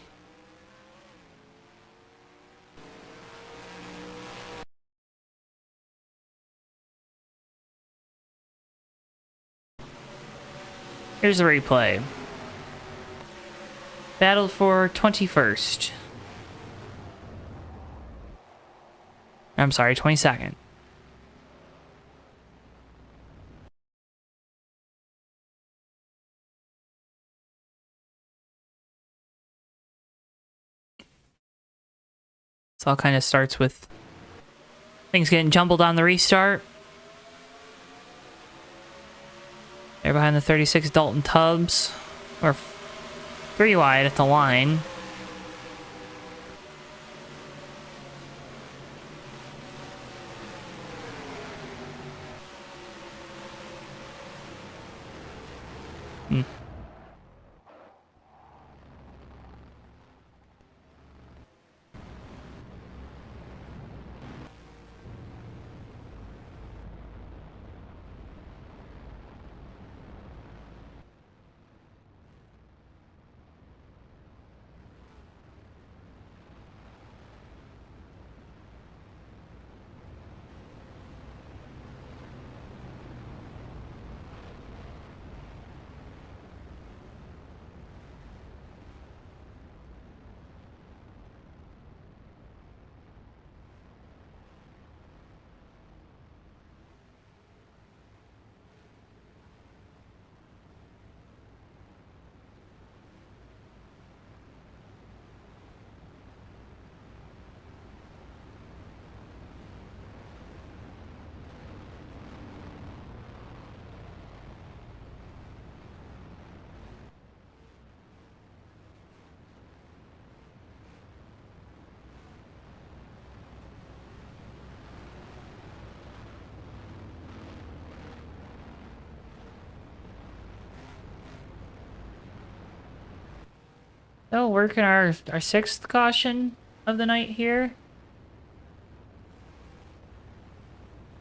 Here's the replay. Battle for 21st. I'm sorry, 22nd. This all kind of starts with things getting jumbled on the restart. They're behind the 36 Dalton Tubbs, or 3 wide at the line. So working our 6th caution of the night here.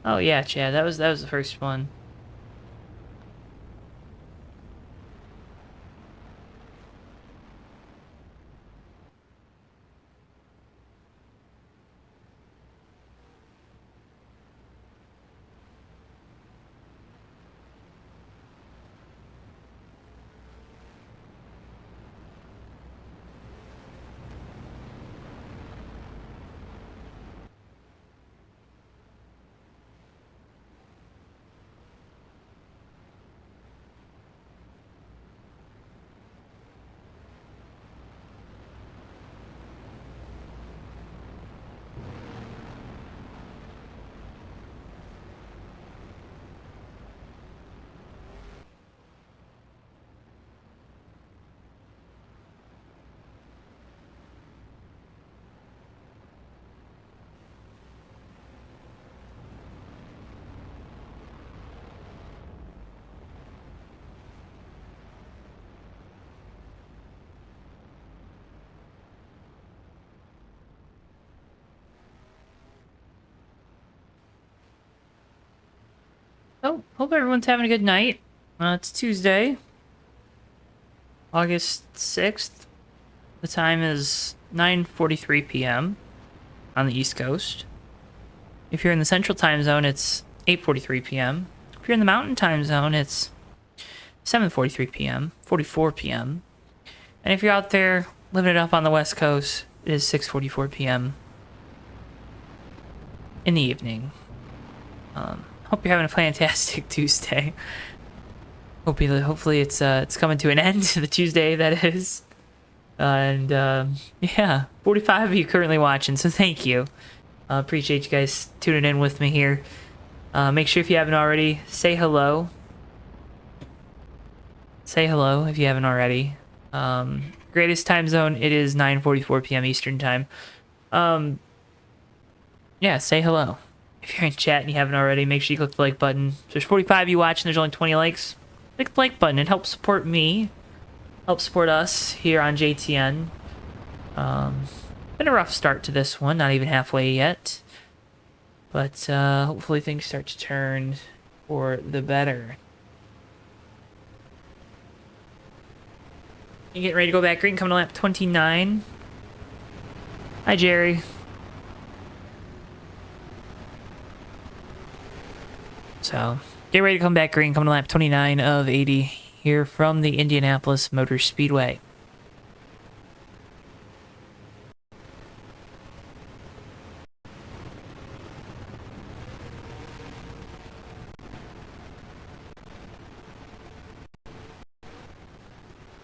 Oh yeah, Chad, that was the first one. Oh, hope everyone's having a good night. It's Tuesday, August 6th. The time is 9:43 p.m. on the East Coast. If you're in the Central Time Zone, it's 8:43 p.m. If you're in the Mountain Time Zone, it's 7:43 p.m., 44 p.m. And if you're out there living it up on the West Coast, it is 6:44 p.m. in the evening. Hope you're having a fantastic Tuesday. Hopefully it's coming to an end, the Tuesday that is. And yeah, 45 of you currently watching, so thank you. Appreciate you guys tuning in with me here. Make sure if you haven't already, say hello. Say hello if you haven't already. Greatest time zone, it is 9:44 p.m. Eastern time. Yeah, say hello. If you're in chat and you haven't already, make sure you click the like button. So there's 45 of you watching, there's only 20 likes. Click the like button. It helps support me. Helps support us here on JTN. Been a rough start to this one, not even halfway yet. But hopefully things start to turn for the better. You getting ready to go back green, coming to lap 29. Hi, Jerry. So, get ready to come back green, coming to lap 29 of 80 here from the Indianapolis Motor Speedway.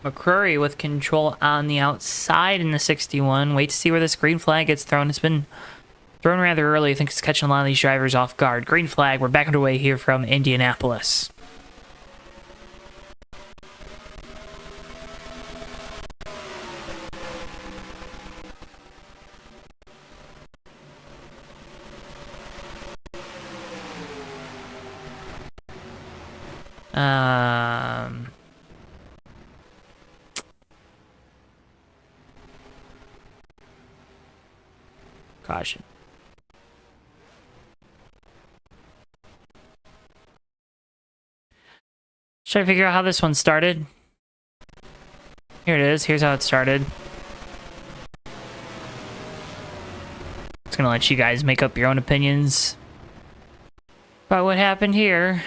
McCrory with control on the outside in the 61. Wait to see where this green flag gets thrown. It's been thrown rather early. I think it's catching a lot of these drivers off guard. Green flag. We're back underway here from Indianapolis. Caution. Should I figure out how this one started? Here it is. Here's how it started. Just gonna let you guys make up your own opinions about what happened here.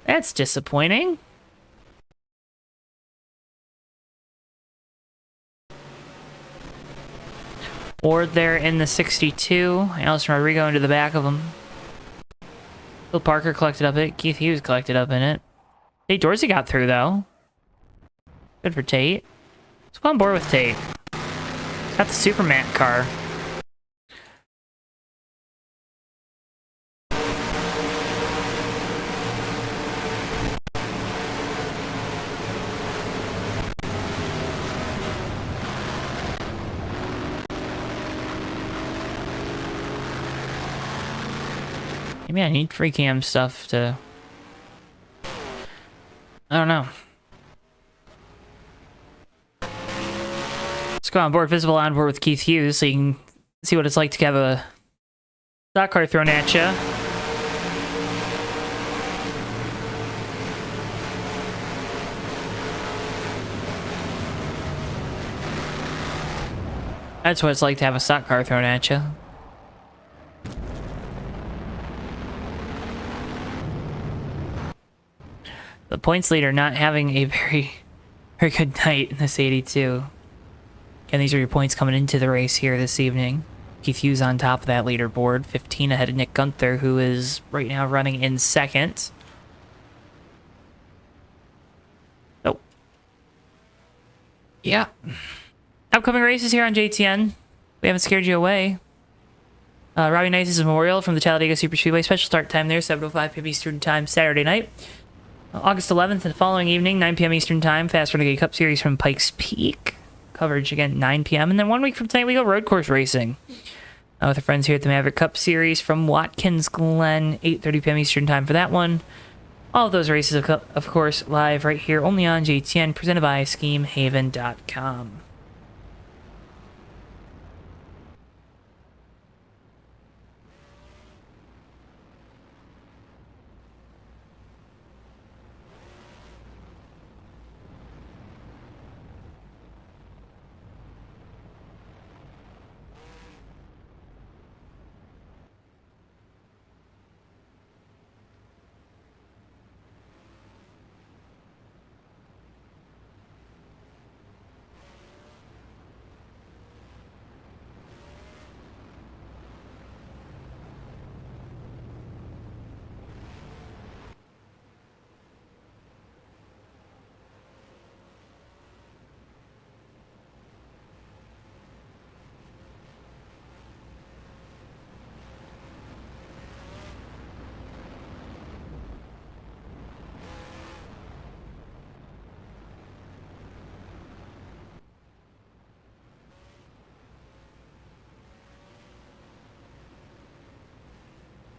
That's disappointing. Ward there in the 62. Allison Rodrigo into the back of him. Phil Parker collected up in it. Keith Hughes collected up in it. Tate Dorsey got through, though. Good for Tate. Let's go on board with Tate. Got the Superman car. Maybe I need free cam stuff to... I don't know. Let's go on board, visible on board with Keith Hughes so you can see what it's like to have a stock car thrown at you. That's what it's like to have a stock car thrown at you. The points leader not having a very good night in this 82. And these are your points coming into the race here this evening. Keith Hughes on top of that leaderboard, 15 ahead of Nick Gunther, who is right now running in second. Oh. Yeah. Upcoming races here on JTN. We haven't scared you away. Robbie Nice's Memorial from the Talladega Super Speedway. Special start time there, 7:05 p.m. Eastern Time, Saturday night. August 11th and the following evening, 9 p.m. Eastern Time, Fast Renegade Cup Series from Pikes Peak. Coverage again, 9 p.m. And then 1 week from tonight, we go road course racing. With our friends here at the Maverick Cup Series from Watkins Glen, 8:30 p.m. Eastern Time for that one. All of those races, of course, live right here, only on JTN, presented by SchemeHaven.com.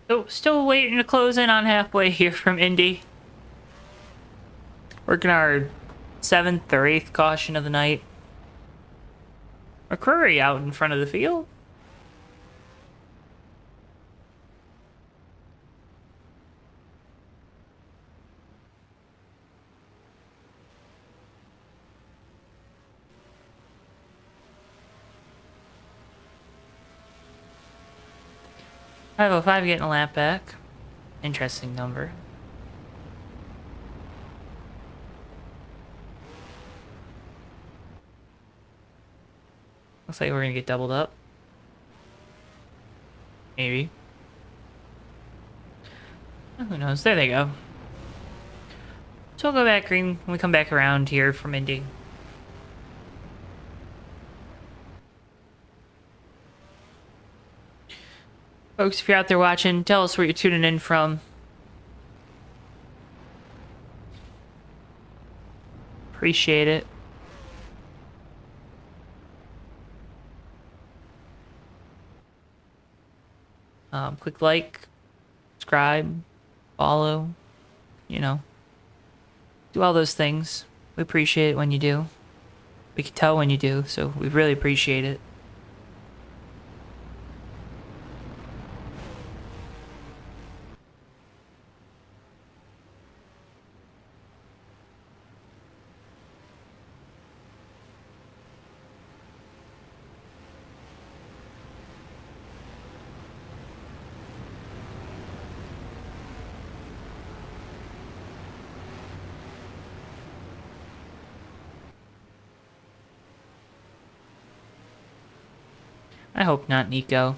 So, still waiting to close in on halfway here from Indy. Working our 7th or 8th caution of the night. McCrory out in front of the field. .505 getting a lap back. Interesting number. Looks like we're gonna get doubled up. Maybe. Who knows? There they go. So we'll go back green when we come back around here from Indy. Folks, if you're out there watching, tell us where you're tuning in from. Appreciate it. Click like, subscribe, follow, you know. Do all those things. We appreciate it when you do. We can tell when you do, so we really appreciate it. I hope not, Nico.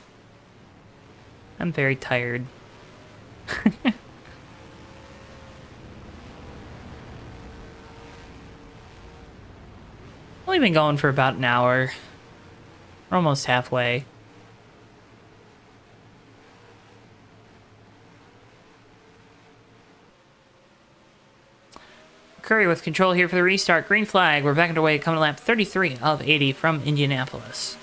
I'm very tired. Only been going for about an hour. We're almost halfway. Curry with control here for the restart. Green flag. We're back underway, coming to lap 33 of 80 from Indianapolis.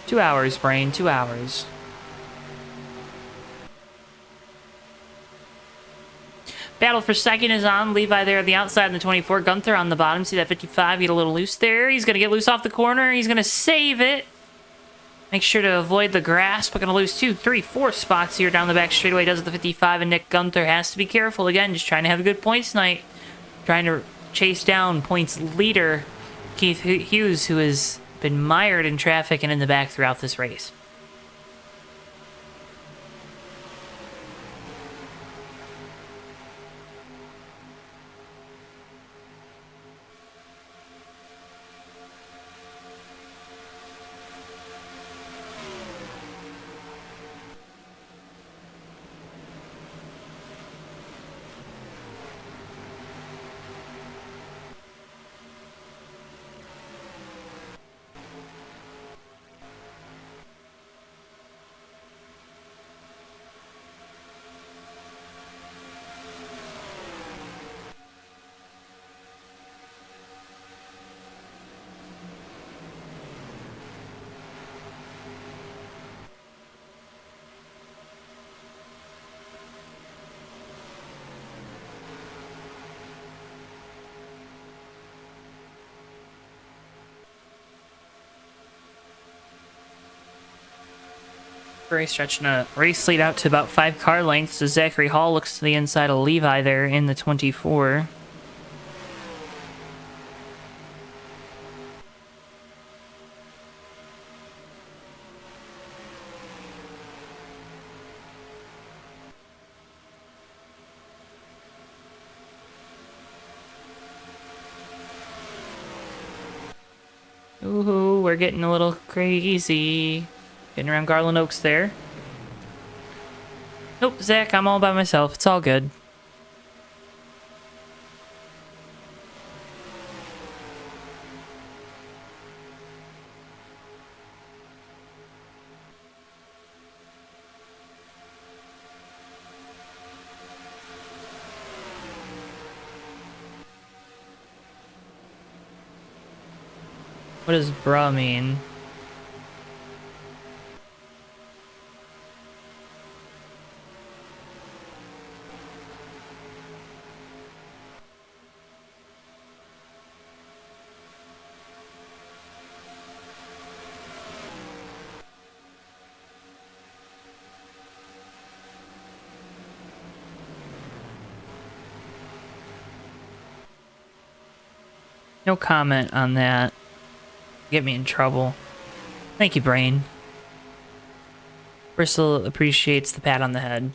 Two hours, Brain. 2 hours. Battle for second is on. Levi there at the outside in the 24. Gunther on the bottom. See that 55 get a little loose there. He's going to get loose off the corner. He's going to save it. Make sure to avoid the grass. We're going to lose 2, 3, 4 spots here down the back straightaway. Does it the 55, and Nick Gunther has to be careful. Again, just trying to have a good points night. Trying to chase down points leader Keith Hughes, who has been mired in traffic and in the back throughout this race. Very stretching a race lead out to about 5 car lengths as Zachary Hall looks to the inside of Levi there in the 24. Ooh, we're getting a little crazy. Getting around Garland Oaks there. Nope, Zach, I'm all by myself. It's all good. What does bruh mean? No comment on that. Get me in trouble. Thank you, Brain. Bristol appreciates the pat on the head.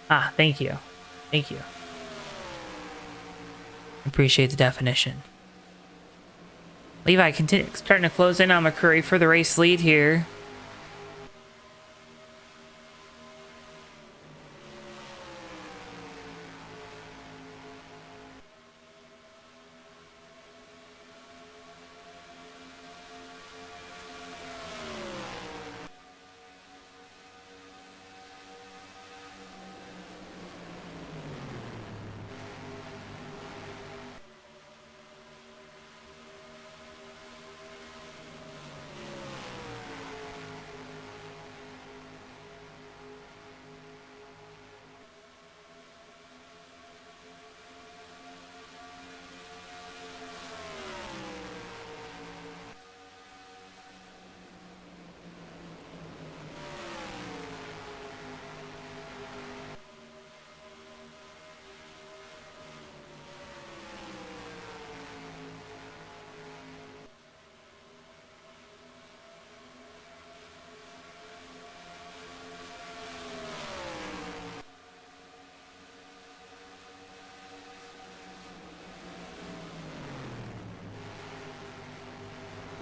Ah, thank you. Thank you. Appreciate the definition. Levi starting to close in on McCurry for the race lead here.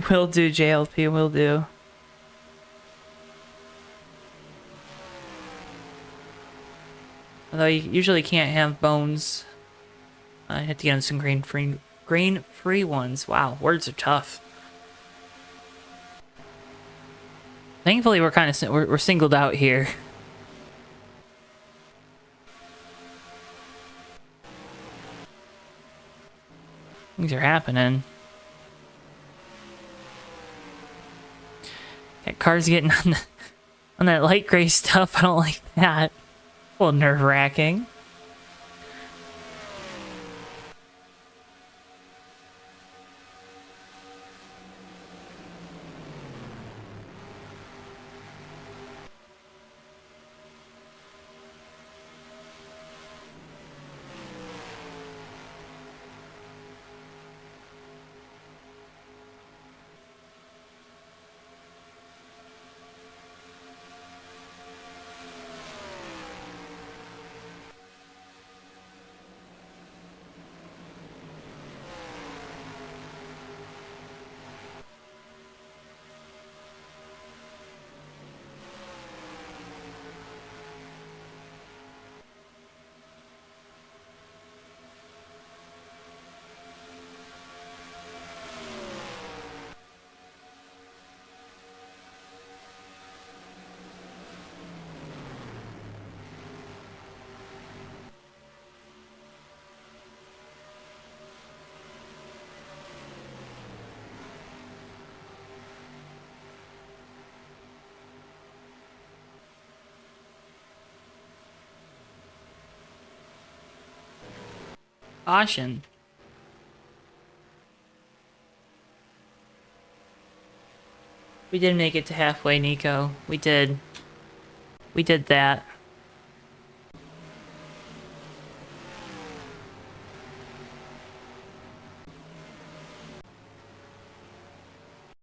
Will do, JLP, will do. Although you usually can't have bones. I have to get on some grain-free ones. Wow, words are tough. Thankfully, we're kind of we're singled out here. Things are happening. That car's getting on that light gray stuff. I don't like that. A little nerve-wracking. Caution. We did make it to halfway, Nico. We did. We did that.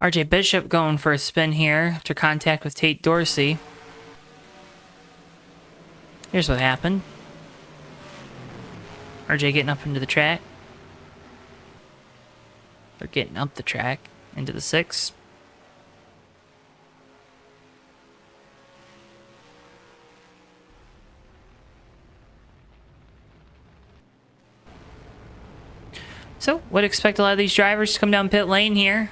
RJ Bishop going for a spin here after contact with Tate Dorsey. Here's what happened. RJ getting up into the track. They're getting up the track into the 6. So, would expect a lot of these drivers to come down pit lane here.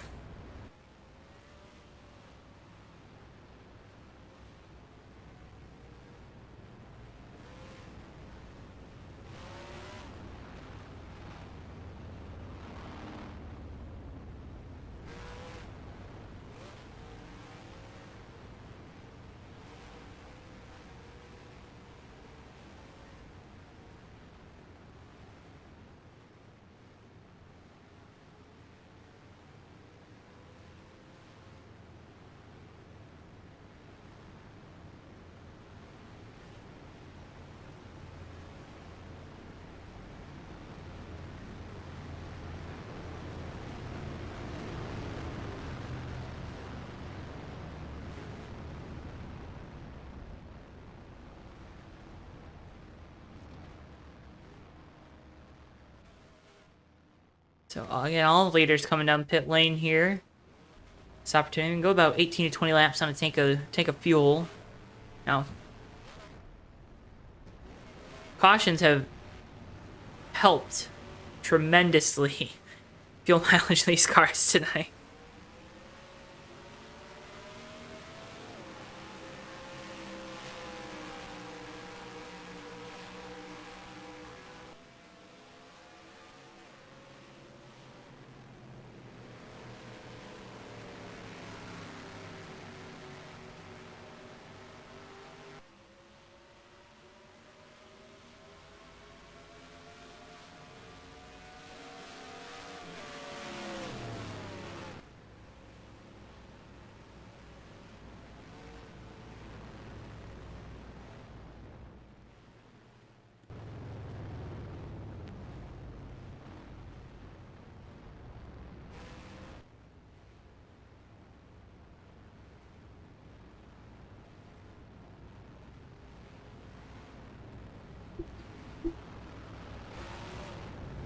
So again, all the leaders coming down pit lane here. This opportunity to go about 18 to 20 laps on a tank of fuel. Now, cautions have helped tremendously fuel mileage of these cars tonight.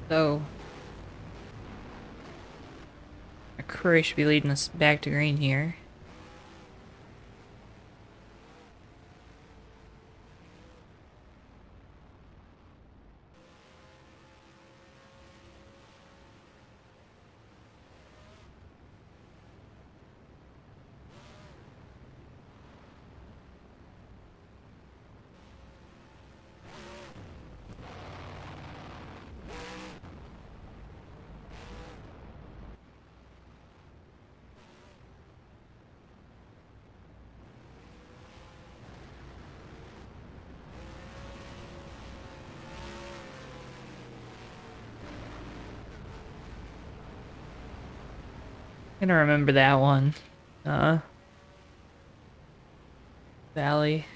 So, McCurry should be leading us back to green here. Gonna remember that one. Valley.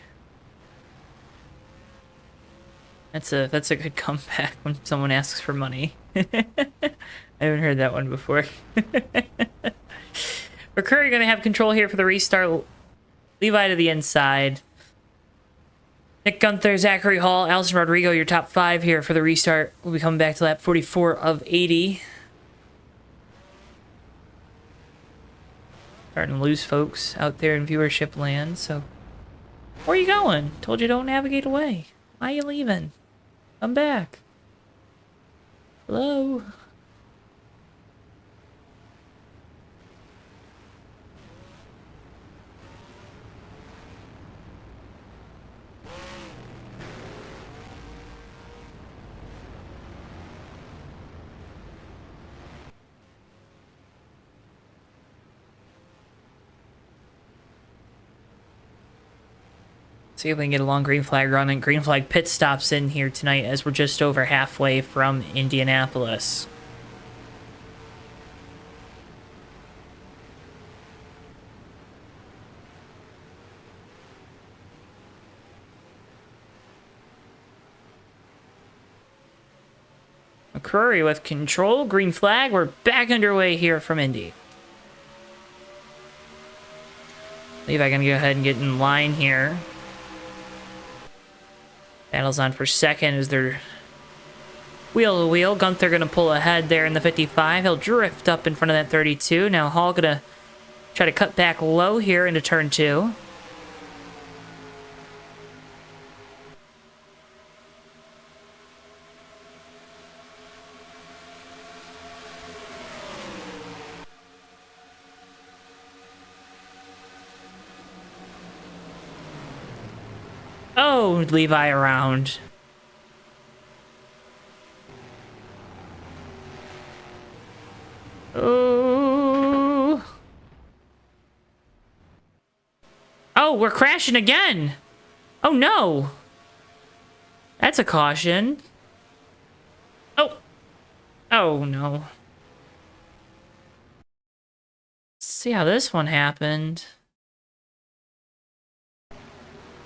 That's a good comeback when someone asks for money. I haven't heard that one before. We're currently gonna have control here for the restart. Levi to the inside. Nick Gunther, Zachary Hall, Allison Rodrigo, your top 5 here for the restart. We'll be coming back to lap 44 of 80. Starting to lose folks out there in viewership land, so... Where are you going? Told you don't navigate away. Why are you leaving? Come back. Hello? See if we can get a long green flag run and green flag pit stops in here tonight as we're just over halfway from Indianapolis. McCrory with control, green flag. We're back underway here from Indy. Levi gonna go ahead and get in line here. Battle's on for second as they're wheel to wheel. Gunther gonna pull ahead there in the 55. He'll drift up in front of that 32. Now Hall gonna try to cut back low here into turn 2. Oh, Levi around. Oh. Oh, we're crashing again. Oh, no. That's a caution. Oh. Oh, no. Let's see how this one happened.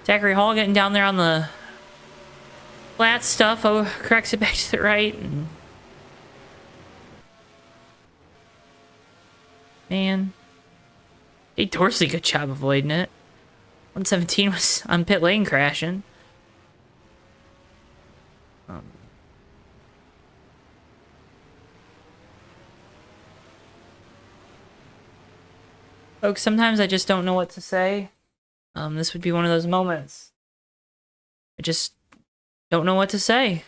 Zachary Hall getting down there on the flat stuff. Oh, corrects it back to the right. And... Man. Hey, Dorsey, good job avoiding it. 117 was on pit lane crashing. Folks, sometimes I just don't know what to say. This would be one of those moments. I just don't know what to say.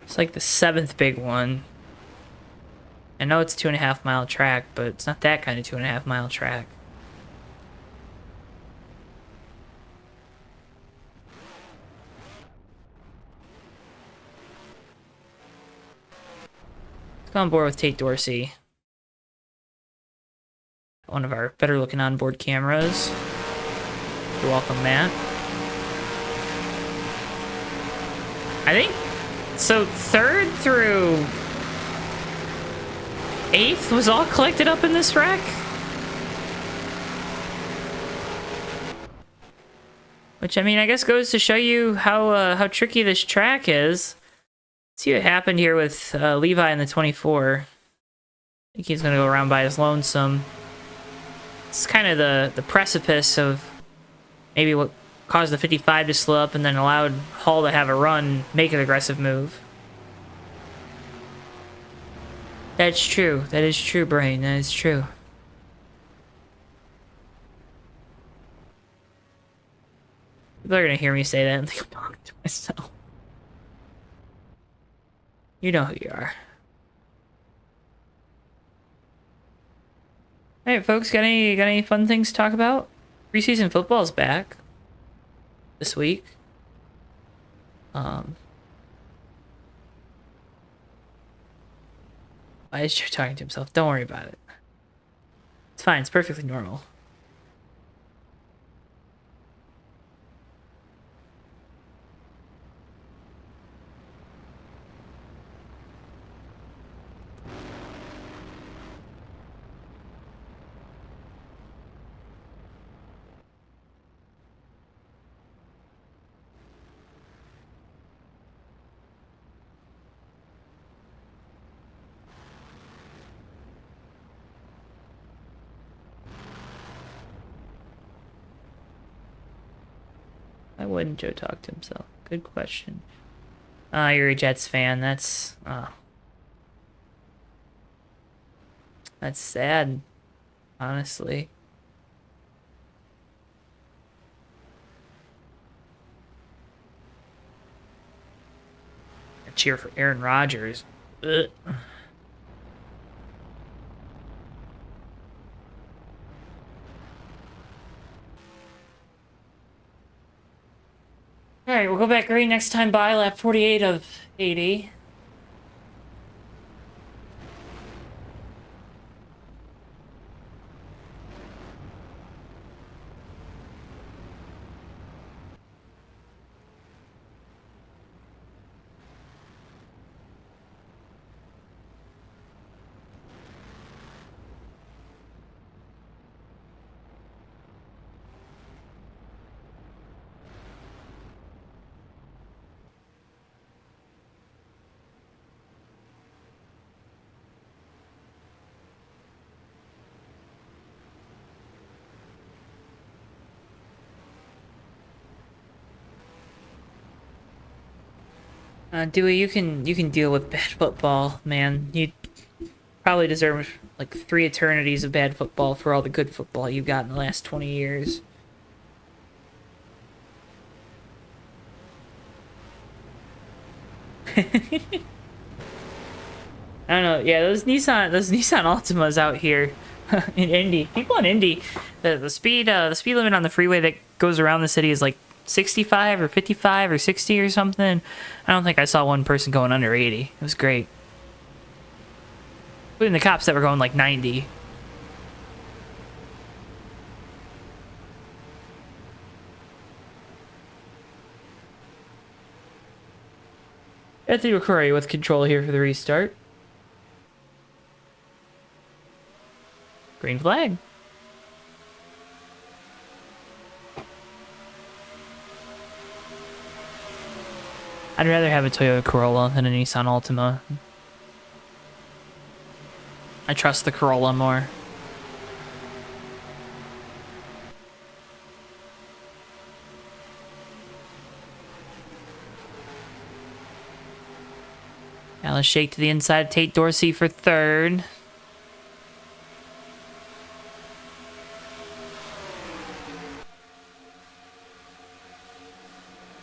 It's like the 7th big one. I know it's a 2.5 mile track, but it's not that kind of 2.5 mile track. Let's go on board with Tate Dorsey. One of our better looking onboard cameras. You're welcome, Matt. I think so. 3rd through 8th was all collected up in this wreck. Which, I mean, I guess goes to show you how tricky this track is. See what happened here with Levi in the 24. I think he's going to go around by his lonesome. It's kind of the precipice of maybe what caused the 55 to slow up and then allowed Hall to have a run, make an aggressive move. That's true. That is true, Brain. That is true. People are going to hear me say that and think I'm talking to myself. You know who you are. Alright, folks, got any fun things to talk about? Preseason football's back this week. Why is Joe talking to himself? Don't worry about it. It's fine, it's perfectly normal. Why wouldn't Joe talk to himself? Good question. You're a Jets fan. That's sad, honestly. I cheer for Aaron Rodgers. Ugh. Alright, we'll go back right next time by lap 48 of 80. Dewey, you can deal with bad football, man. You probably deserve like 3 eternities of bad football for all the good football you got in the last 20 years. I don't know. Yeah, those Nissan Altimas out here in Indy. People in Indy, the speed limit on the freeway that goes around the city is like 65 or 55 or 60 or something. I don't think I saw one person going under 80. It was great. Including the cops that were going like 90. Anthony McCurry with control here for the restart. Green flag. I'd rather have a Toyota Corolla than a Nissan Altima. I trust the Corolla more. Alice shake to the inside of Tate Dorsey for third.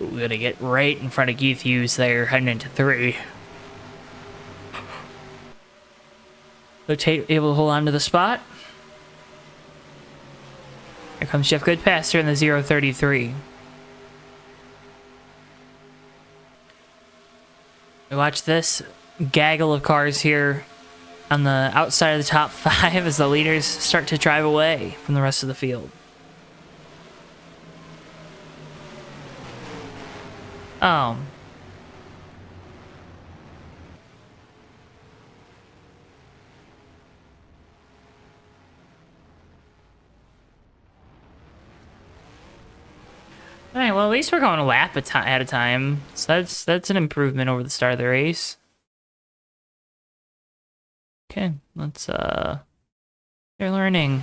We're gonna get right in front of Keith Hughes there, heading into 3. So Tate able to hold on to the spot. Here comes Jeff Goodpaster in the 033. Watch this gaggle of cars here on the outside of the top 5 as the leaders start to drive away from the rest of the field. Oh. Alright, well, at least we're going a lap at a time. So that's an improvement over the start of the race. Okay, let's, they're learning.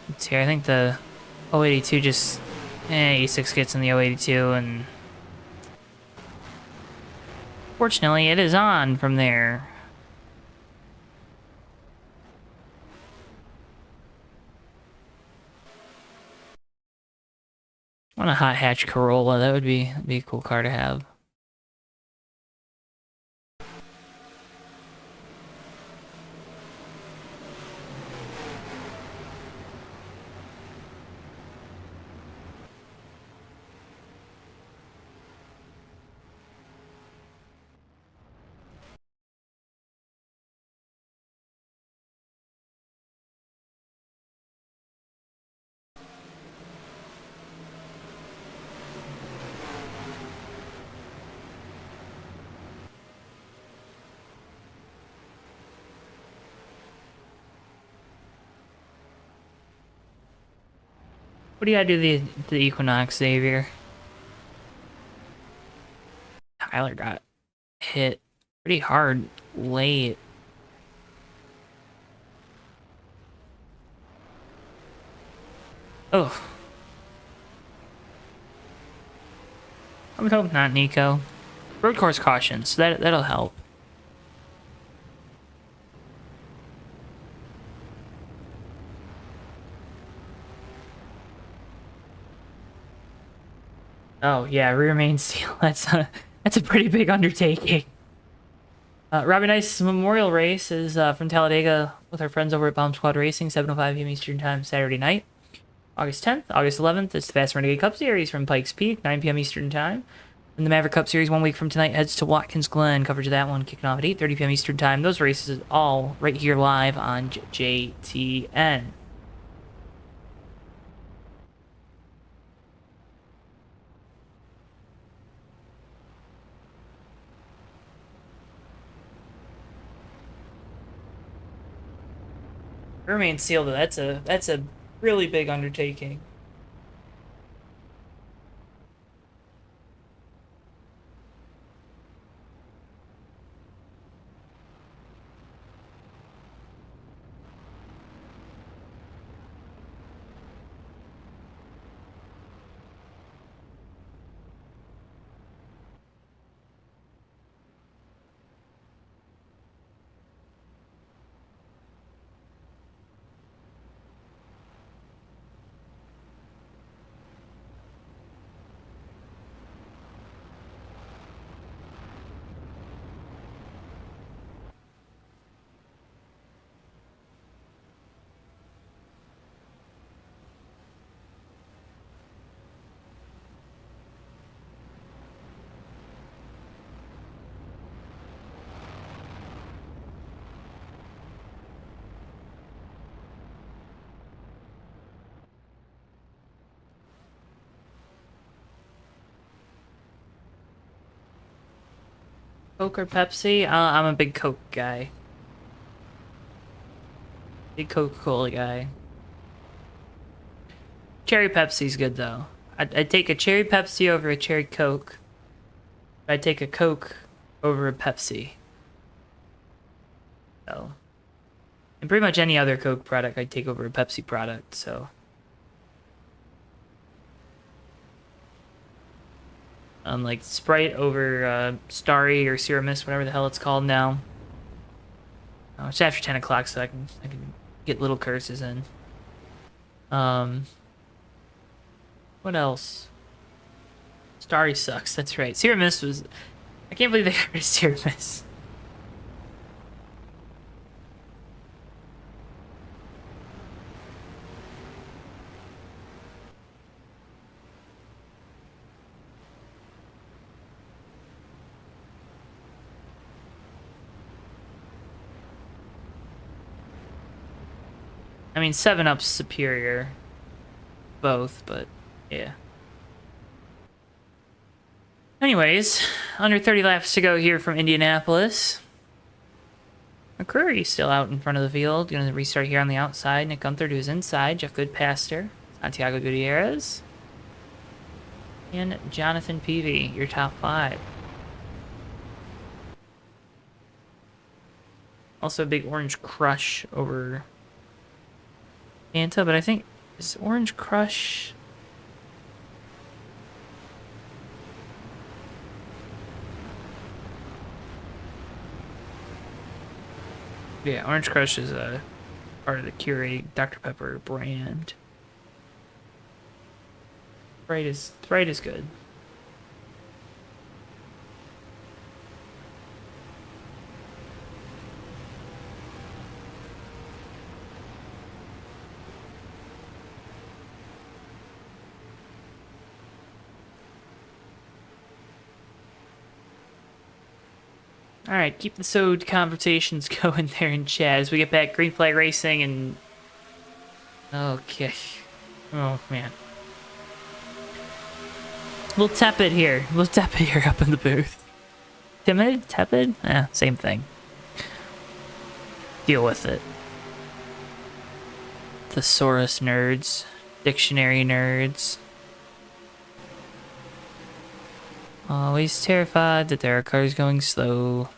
Let's see, I think the 082 just, E6 gets in the 082, and fortunately, it is on from there. I want a hot hatch Corolla. That would be a cool car to have. What do you gotta do to the Equinox, Xavier? Tyler got hit pretty hard late. Oh. I would hope not, Nico. Road course caution, so that'll help. Oh yeah, rear main seal. That's a pretty big undertaking. Robbie Nice's memorial race is from Talladega with our friends over at Bomb Squad Racing, 7:05 p.m. Eastern Time, Saturday night. August 10th, August 11th is the Fast Renegade Cup Series from Pikes Peak, 9 p.m. Eastern Time. And the Maverick Cup Series 1 week from tonight heads to Watkins Glen. Coverage of that one kicking off at 8:30 p.m. Eastern Time. Those races all right here live on JTN. Remain sealed. That's a really big undertaking. Coke or Pepsi? I'm a big Coke guy. Big Coca-Cola guy. Cherry Pepsi's good though. I'd take a cherry Pepsi over a cherry Coke. I'd take a Coke over a Pepsi. So, and pretty much any other Coke product I'd take over a Pepsi product, so. Like Sprite over Starry or Serum Mist, whatever the hell it's called now. It's after 10 o'clock, so I can get little curses in. What else? Starry sucks. That's right. Serum Mist was. I can't believe they got rid of Serum Mist. I mean, 7-Up's superior. Both, but yeah. Anyways, under 30 laps to go here from Indianapolis. McCreary's still out in front of the field. Gonna restart here on the outside. Nick Gunther to his inside. Jeff Good passed her. Santiago Gutierrez. And Jonathan Peavy, your top 5. Also a big Orange Crush over Anta, but I think, is Orange Crush... Yeah, Orange Crush is a part of the Keurig Dr. Pepper brand. Sprite is good. All right, keep the SOD conversations going there in chat as we get back green flag racing and... Okay. Oh, man. A little tepid here. A little tepid here up in the booth. Timid? Tepid? Eh, same thing. Deal with it. Thesaurus nerds. Dictionary nerds. Always terrified that there are cars going slow.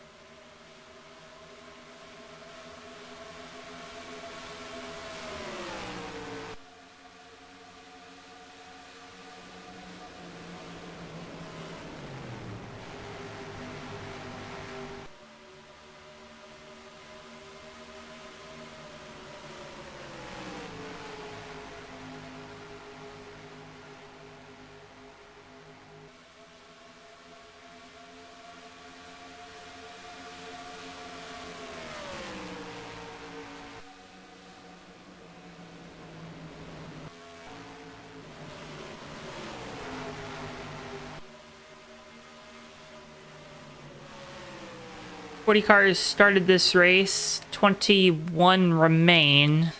Forty cars started this race. 21 remain.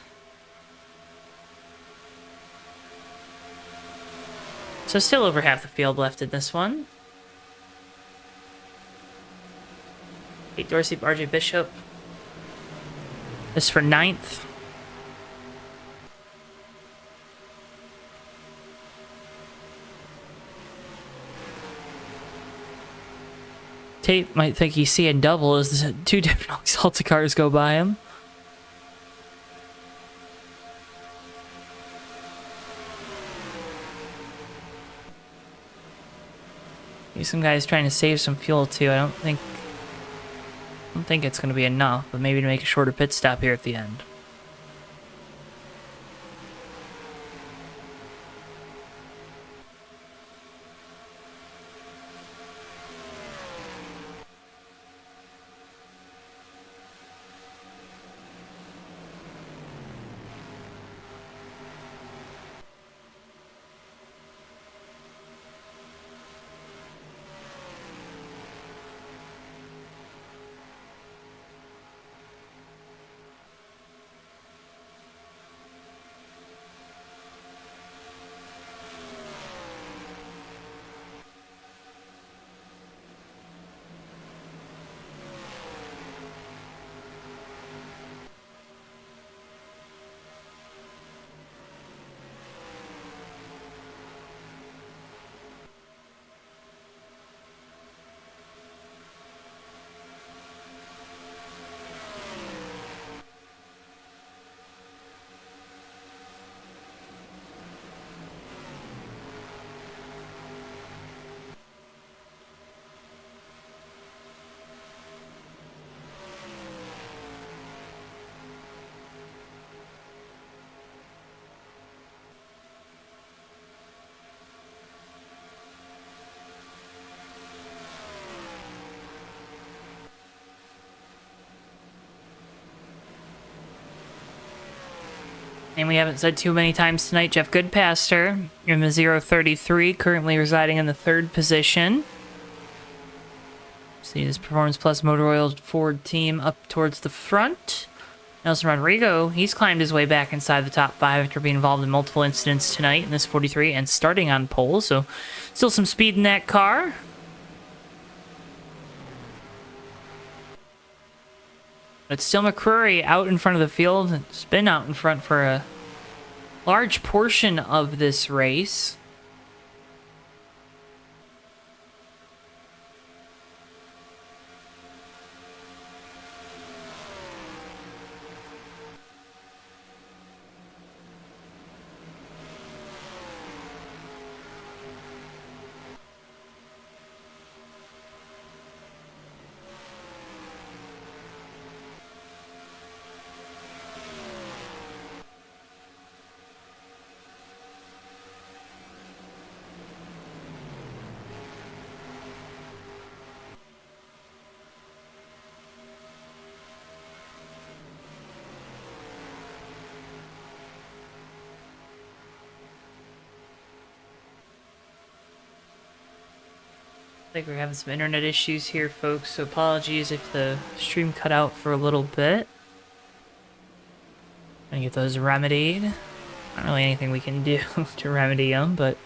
So still over half the field left in this one. Kate Dorsey, RJ Bishop. This for 9th. Tate might think he's seeing double as the 2 different Exalted cars go by him. Maybe some guy's trying to save some fuel too. I don't think it's going to be enough, but maybe to make a shorter pit stop here at the end. And we haven't said too many times tonight, Jeff Goodpaster in the 033, currently residing in the 3rd position. See his Performance Plus Motor Oil Ford team up towards the front. Nelson Rodrigo, he's climbed his way back inside the top 5 after being involved in multiple incidents tonight in this 43 and starting on pole, so still some speed in that car. But it's still McCrory out in front of the field. It's been out in front for a large portion of this race. I think we're having some internet issues here, folks, so apologies if the stream cut out for a little bit. Gonna get those remedied. Not really anything we can do to remedy them, but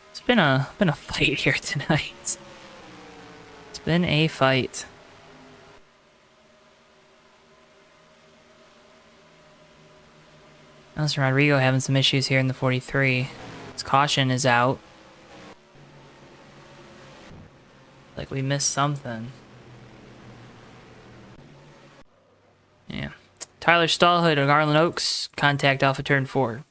it's been a fight here tonight. It's been a fight. Nelson Rodrigo having some issues here in the 43. His caution is out. Like we missed something. Yeah. Tyler Stallhood of Garland Oaks, contact off of turn 4.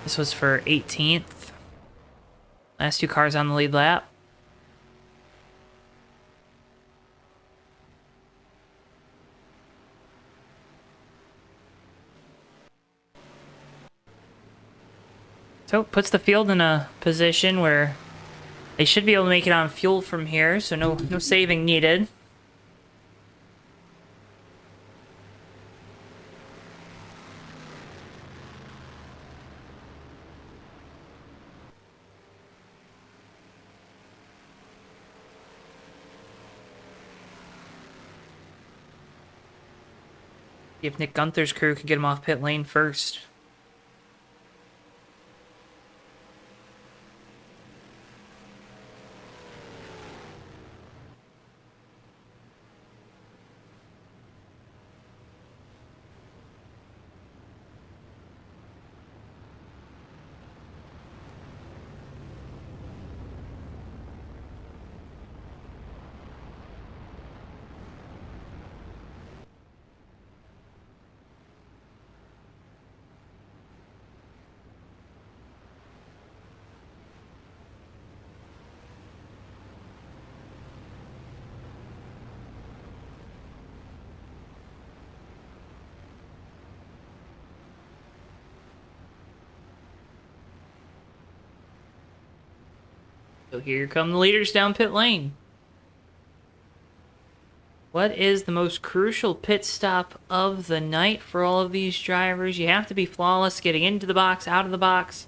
This was for 18th. Last 2 cars on the lead lap. So, puts the field in a position where they should be able to make it on fuel from here, so no saving needed. See if Nick Gunther's crew could get him off pit lane first. So here come the leaders down pit lane. What is the most crucial pit stop of the night for all of these drivers? You have to be flawless getting into the box, out of the box.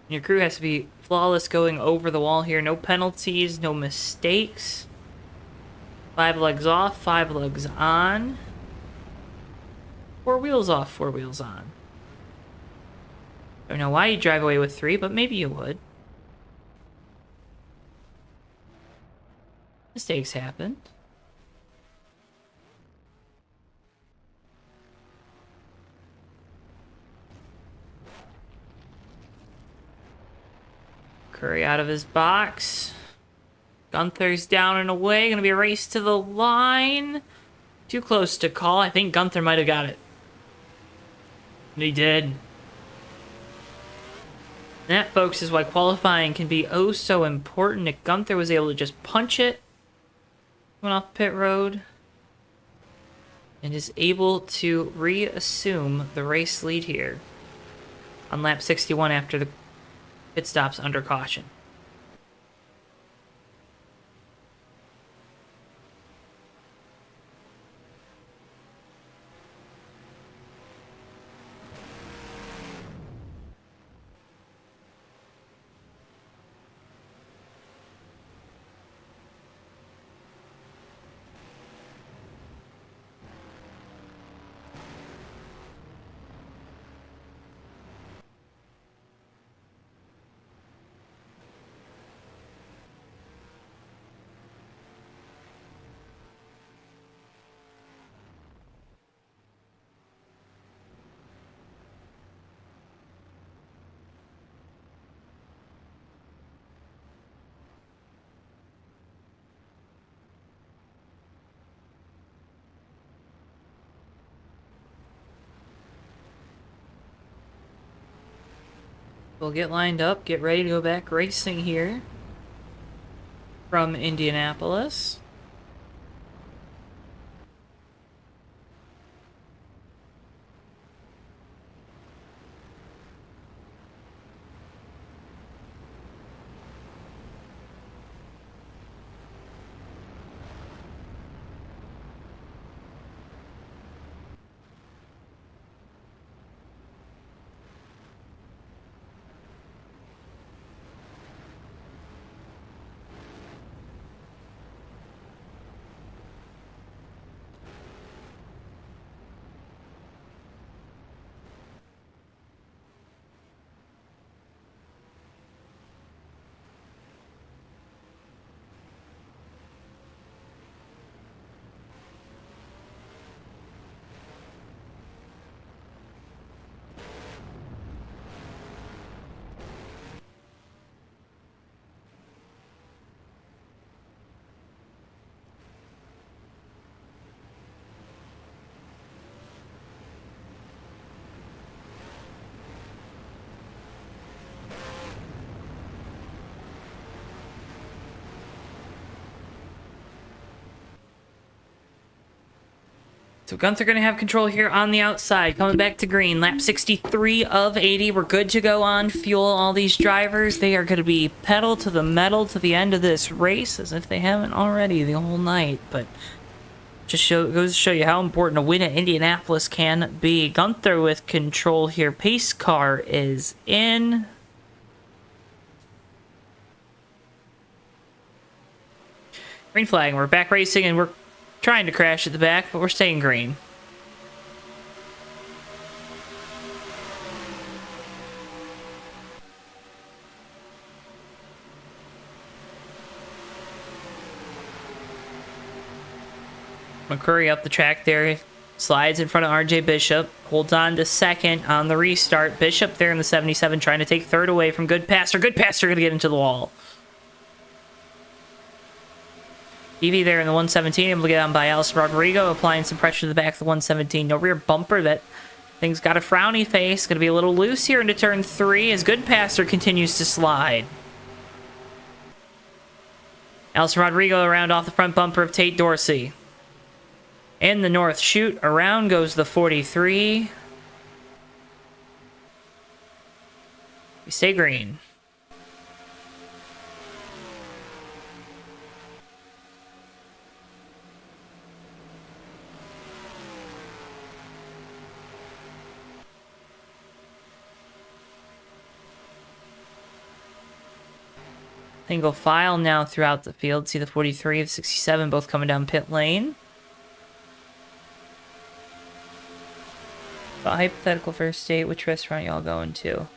And your crew has to be flawless going over the wall here. No penalties, no mistakes. 5 legs off, 5 legs on. 4 wheels off, 4 wheels on. I don't know why you drive away with 3, but maybe you would. Mistakes happen. Curry out of his box. Gunther's down and away. Gonna be a race to the line. Too close to call. I think Gunther might have got it. And he did. And that, folks, is why qualifying can be oh so important. Nick Gunther was able to just punch it. Went off pit road. And is able to reassume the race lead here. On lap 61 after the pit stops under caution. We'll get lined up, get ready to go back racing here from Indianapolis. So Gunther going to have control here on the outside. Coming back to green. Lap 63 of 80. We're good to go on fuel. All these drivers, they are going to be pedal to the metal to the end of this race, as if they haven't already the whole night. But just goes to show you how important a win at Indianapolis can be. Gunther with control here. Pace car is in. Green flag. We're back racing, and we're trying to crash at the back, but we're staying green. McCurry up the track there, slides in front of RJ Bishop, holds on to second on the restart. Bishop there in the 77 trying to take third away from Goodpaster. Goodpaster going to get into the wall. Evie there in the 117, able to get on by Alice Rodrigo, applying some pressure to the back of the 117. No rear bumper. That thing's got a frowny face. Going to be a little loose here into turn 3 as Goodpaster continues to slide. Alice Rodrigo around off the front bumper of Tate Dorsey. In the north chute, around goes the 43. We stay green. Single file now throughout the field. See the 43 of 67 both coming down pit lane. A hypothetical first date, which restaurant y'all going to?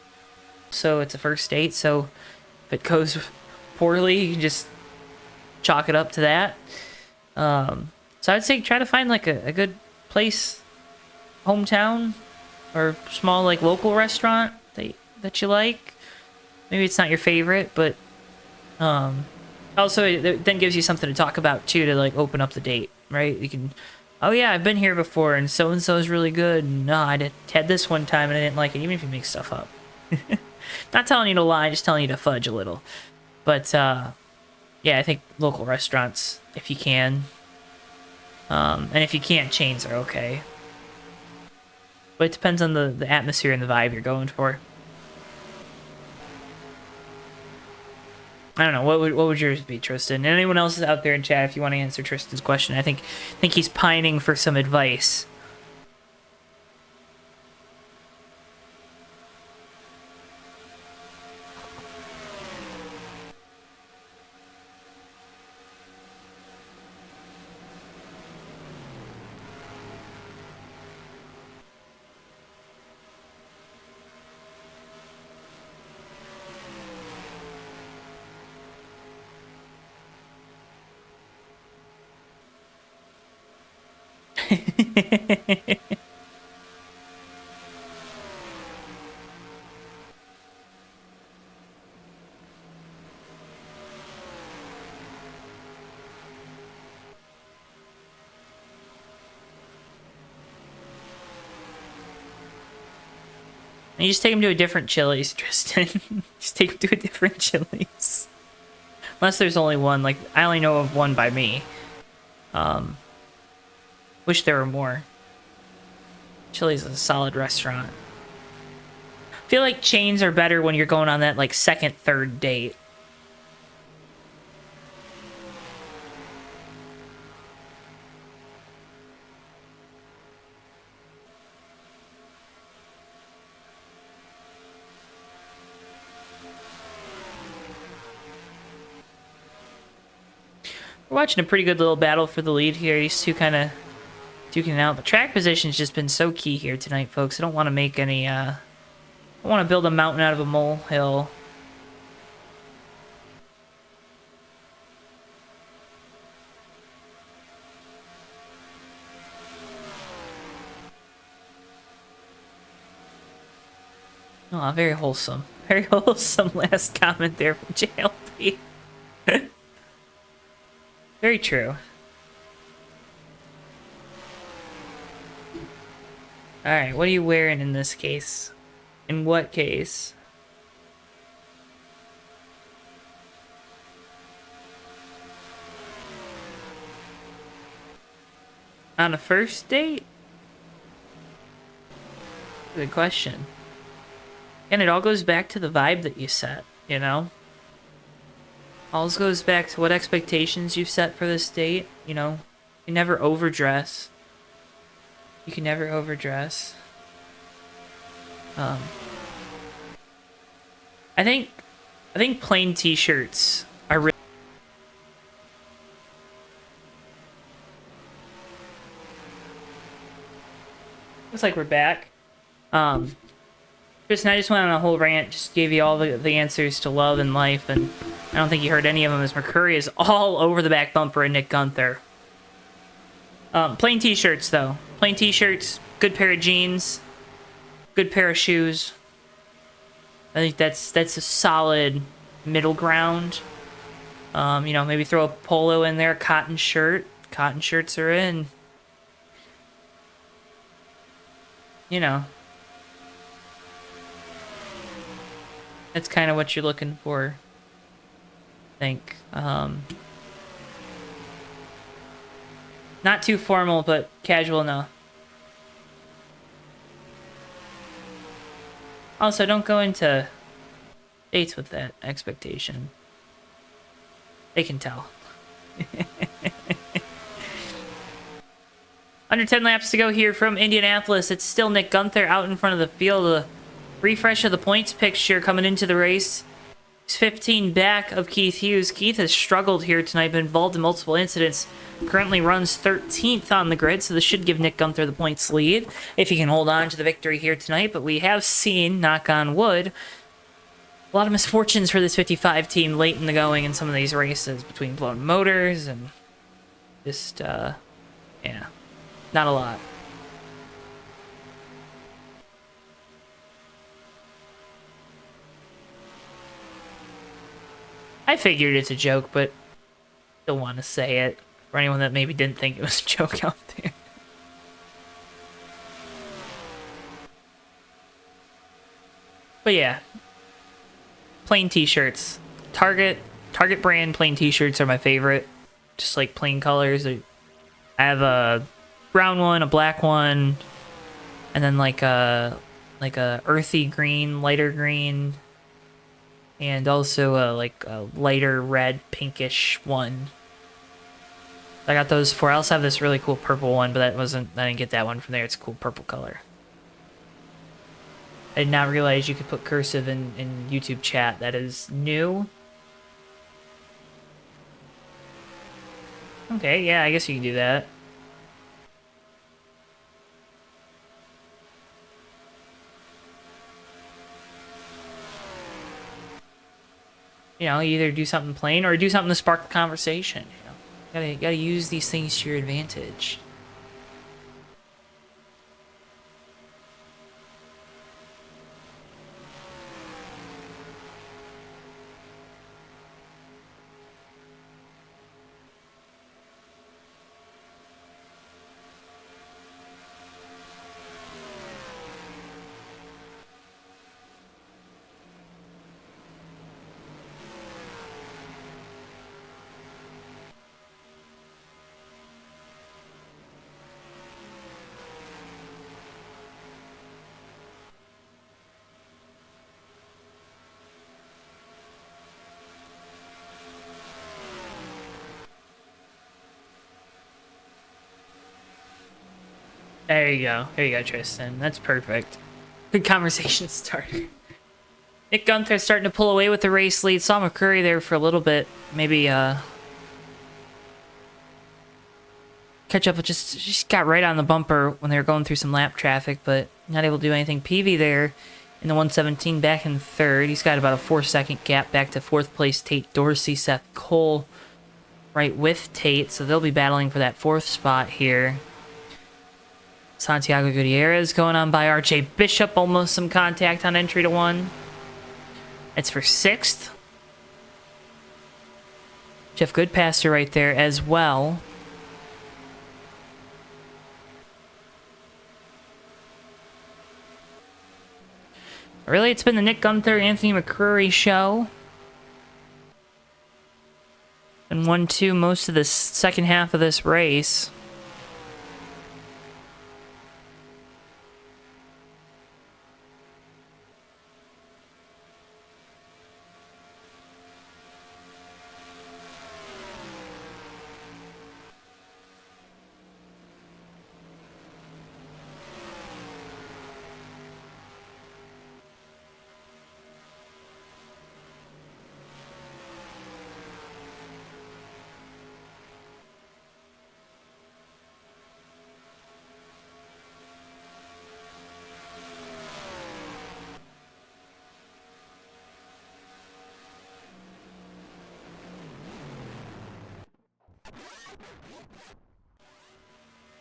So it's a first date, so if it goes poorly, you can just chalk it up to that. So I'd say try to find like a good place, hometown, or small like local restaurant that you like. Maybe it's not your favorite, but also it then gives you something to talk about too, to like open up the date, right? You can, oh yeah, I've been here before and so is really good. No, I had this one time and I didn't like it, even if you make stuff up. Not telling you to lie, just telling you to fudge a little. But yeah, I think local restaurants, if you can. And if you can't, chains are okay. But it depends on the atmosphere and the vibe you're going for. I don't know, what would yours be, Tristan? And anyone else is out there in chat if you want to answer Tristan's question. I think he's pining for some advice. And you just take them to a different Chili's, Tristan. Just take them to a different Chili's. Unless there's only one. Like, I only know of one by me. Wish there were more. Chili's is a solid restaurant. I feel like chains are better when you're going on that, like, second, third date. We're watching a pretty good little battle for the lead here. These two kind of duking it out. But track position's just been so key here tonight, folks. I don't want to make any, I don't want to build a mountain out of a molehill. Oh, very wholesome. Very wholesome last comment there from JLP. Very true. Alright, what are you wearing in this case? In what case? On a first date? Good question. And it all goes back to the vibe that you set, you know? All goes back to what expectations you've set for this date, you know? You never overdress. You can never overdress. I think plain t-shirts are really... Looks like we're back. Tristan, I just went on a whole rant, just gave you all the answers to love and life, and I don't think you heard any of them, as McCurry is all over the back bumper of Nick Gunther. Plain t-shirts, though. Plain t-shirts, good pair of jeans, good pair of shoes. I think that's a solid middle ground. You know, maybe throw a polo in there, cotton shirt. Cotton shirts are in. You know. That's kind of what you're looking for, I think. Not too formal, but casual enough. Also, don't go into dates with that expectation. They can tell. Under 10 laps to go here from Indianapolis. It's still Nick Gunther out in front of the field. A refresh of the points picture coming into the race. He's 15 back of Keith Hughes. Keith has struggled here tonight, been involved in multiple incidents. Currently runs 13th on the grid, so this should give Nick Gunther the points lead if he can hold on to the victory here tonight. But we have seen, knock on wood, a lot of misfortunes for this 55 team late in the going in some of these races, between blown motors and just, yeah, not a lot. I figured it's a joke, but don't want to say it for anyone that maybe didn't think it was a joke out there. But yeah, plain t-shirts. Target brand plain t-shirts are my favorite. Just like plain colors. I have a brown one, a black one, and then like a earthy green, lighter green, and also like a lighter red, pinkish one. I got those for. I also have this really cool purple one, but I didn't get that one from there. It's a cool purple color. I did not realize you could put cursive in YouTube chat. That is new. Okay, yeah, I guess you can do that. You know, either do something plain or do something to spark the conversation. You know, gotta use these things to your advantage. There you go. There you go, Tristan. That's perfect. Good conversation starter. Nick Gunther starting to pull away with the race lead. Saw McCurry there for a little bit. Maybe catch up with just got right on the bumper when they were going through some lap traffic, but not able to do anything. Peavy there in the 117 back in third. He's got about a 4-second gap back to fourth place. Tate Dorsey, Seth Cole right with Tate, so they'll be battling for that fourth spot here. Santiago Gutierrez going on by RJ Bishop, almost some contact on entry to one. It's for sixth. Jeff Goodpaster right there as well. Really, it's been the Nick Gunther, Anthony McCurry show. And 1-2 most of the second half of this race.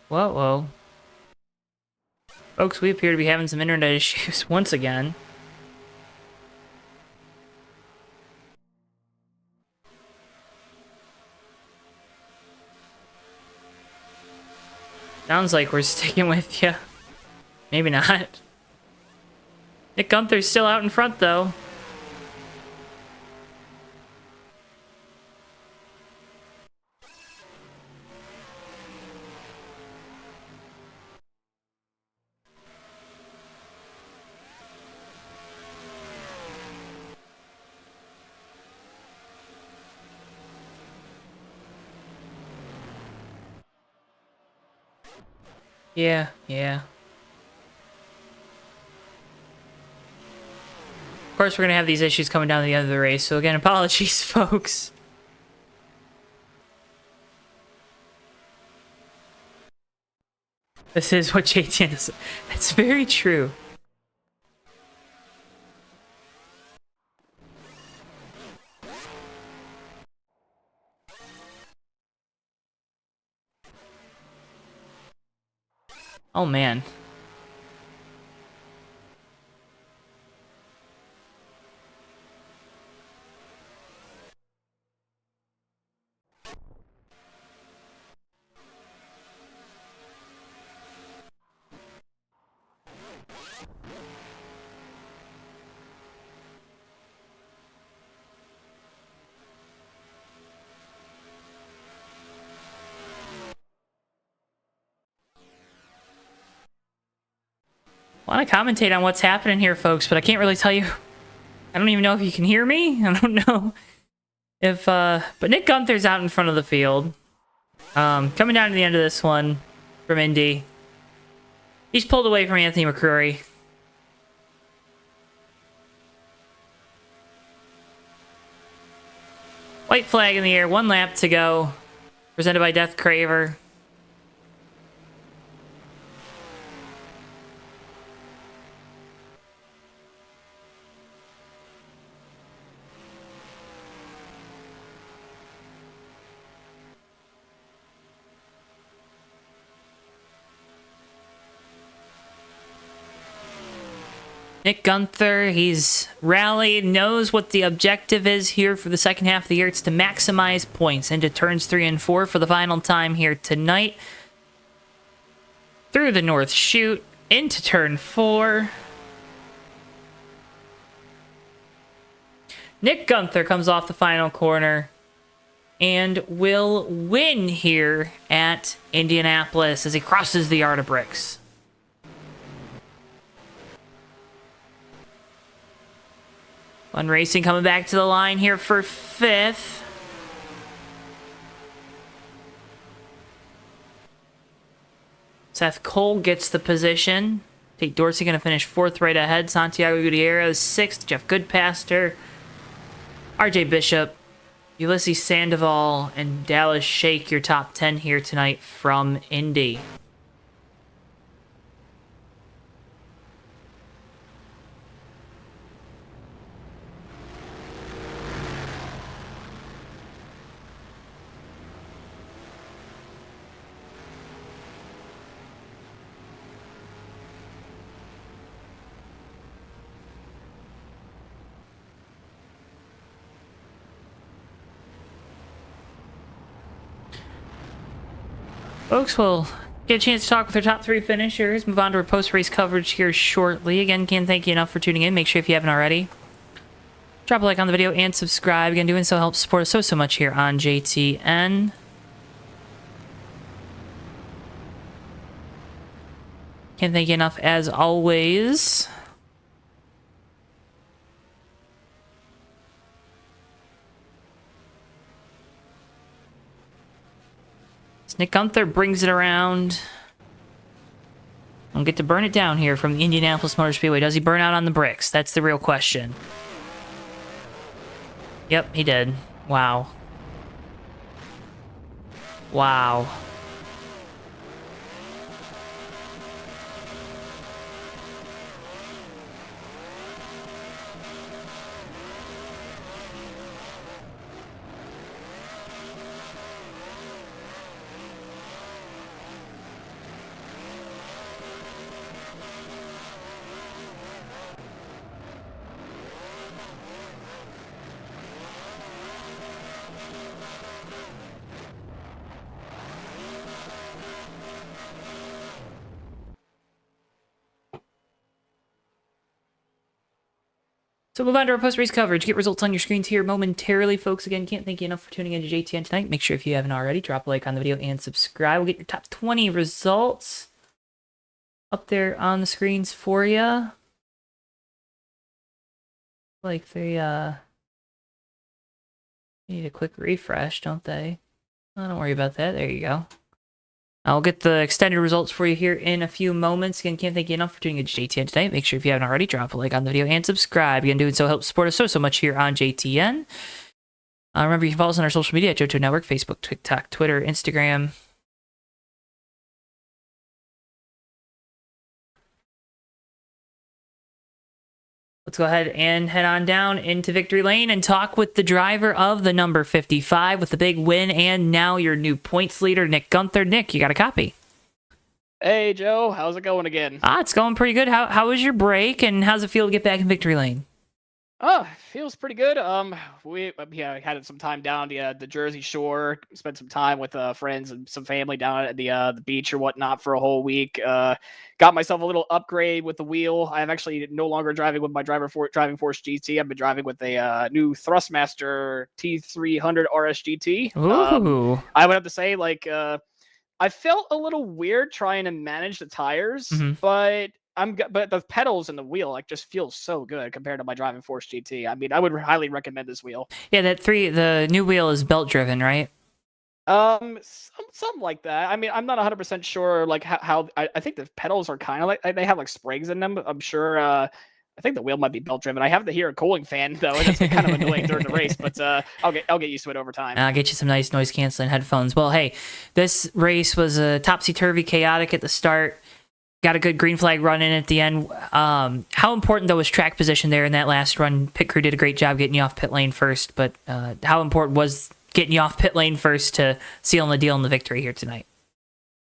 Whoa. Folks, we appear to be having some internet issues once again. Sounds like we're sticking with you. Maybe not. Nick Gunther's still out in front, though. Yeah. Of course, we're going to have these issues coming down to the end of the race, so again, apologies, folks. This is what JTN is. That's very true. Oh, man. I want to commentate on what's happening here, folks, but I can't really tell you. I don't even know if you can hear me. I don't know if, but Nick Gunther's out in front of the field. Coming down to the end of this one from Indy. He's pulled away from Anthony McCurry. White flag in the air, 1 lap to go. Presented by Death Craver. Nick Gunther, he's rallied, knows what the objective is here for the second half of the year. It's to maximize points into turns 3 and 4 for the final time here tonight. Through the North Chute, into turn 4. Nick Gunther comes off the final corner and will win here at Indianapolis as he crosses the Yard of Bricks. Fun Racing coming back to the line here for 5th. Seth Cole gets the position. Tate Dorsey going to finish 4th right ahead. Santiago Gutierrez 6th. Jeff Goodpaster. RJ Bishop. Ulysses Sandoval and Dallas Shake, your top 10 here tonight from Indy. Folks, we'll get a chance to talk with our top 3 finishers. Move on to our post-race coverage here shortly. Again, can't thank you enough for tuning in. Make sure if you haven't already, drop a like on the video and subscribe. Again, doing so helps support us so much here on JTN. Can't thank you enough as always. Nick Gunther brings it around. I'll get to burn it down here from the Indianapolis Motor Speedway. Does he burn out on the bricks? That's the real question. Yep, he did. Wow. Wow. So move on to our post-race coverage. Get results on your screens here momentarily, folks. Again, can't thank you enough for tuning in to JTN tonight. Make sure if you haven't already, drop a like on the video and subscribe. We'll get your top 20 results up there on the screens for you. Like they need a quick refresh, don't they? Oh, don't worry about that. There you go. I'll get the extended results for you here in a few moments. Again, can't thank you enough for tuning in to JTN tonight. Make sure if you haven't already, drop a like on the video and subscribe. Again, doing so helps support us so much here on JTN. Remember, you can follow us on our social media at JoeTowNetwork, Facebook, TikTok, Twitter, Instagram. Let's go ahead and head on down into Victory Lane and talk with the driver of the number 55 with the big win and now your new points leader, Nick Gunther. Nick, you got a copy. Hey, Joe. How's it going again? It's going pretty good. How was your break, and how's it feel to get back in Victory Lane? Oh, feels pretty good. We had some time down the Jersey Shore. Spent some time with friends and some family down at the beach or whatnot for a whole week. Got myself a little upgrade with the wheel. I'm actually no longer driving with my driving force GT. I've been driving with a new Thrustmaster T300 RS GT. Ooh. I would have to say, like, I felt a little weird trying to manage the tires, but the pedals and the wheel like just feels so good compared to my driving force GT. I mean, I would highly recommend this wheel. Yeah, the new wheel is belt driven, right? Something like that. I mean, I'm not 100% sure like how I think the pedals are kind of like they have like springs in them. I'm sure I think the wheel might be belt driven. I have to hear a cooling fan though, and it's kind of annoying during the race, but I'll get used to it over time. I'll get you some nice noise canceling headphones. Well, hey, this race was topsy-turvy, chaotic at the start. Got a good green flag run in at the end. How important, though, was track position there in that last run? Pit crew did a great job getting you off pit lane first, but how important was getting you off pit lane first to sealing the deal in the victory here tonight?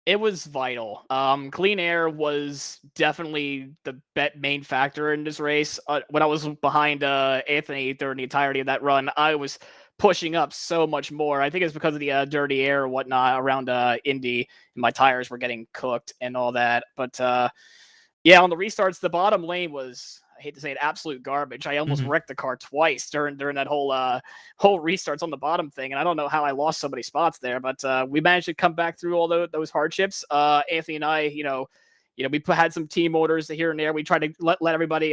It was vital. Clean air was definitely the main factor in this race. When I was behind Anthony during the entirety of that run, I was pushing up so much more. I think it's because of the dirty air or whatnot around Indy, and my tires were getting cooked and all that. But yeah, on the restarts, the bottom lane was, I hate to say it, absolute garbage. I almost wrecked the car twice during that whole restarts on the bottom thing, and I don't know how I lost so many spots there, but we managed to come back through all those hardships. Anthony and I, we had some team orders here and there. We tried to let everybody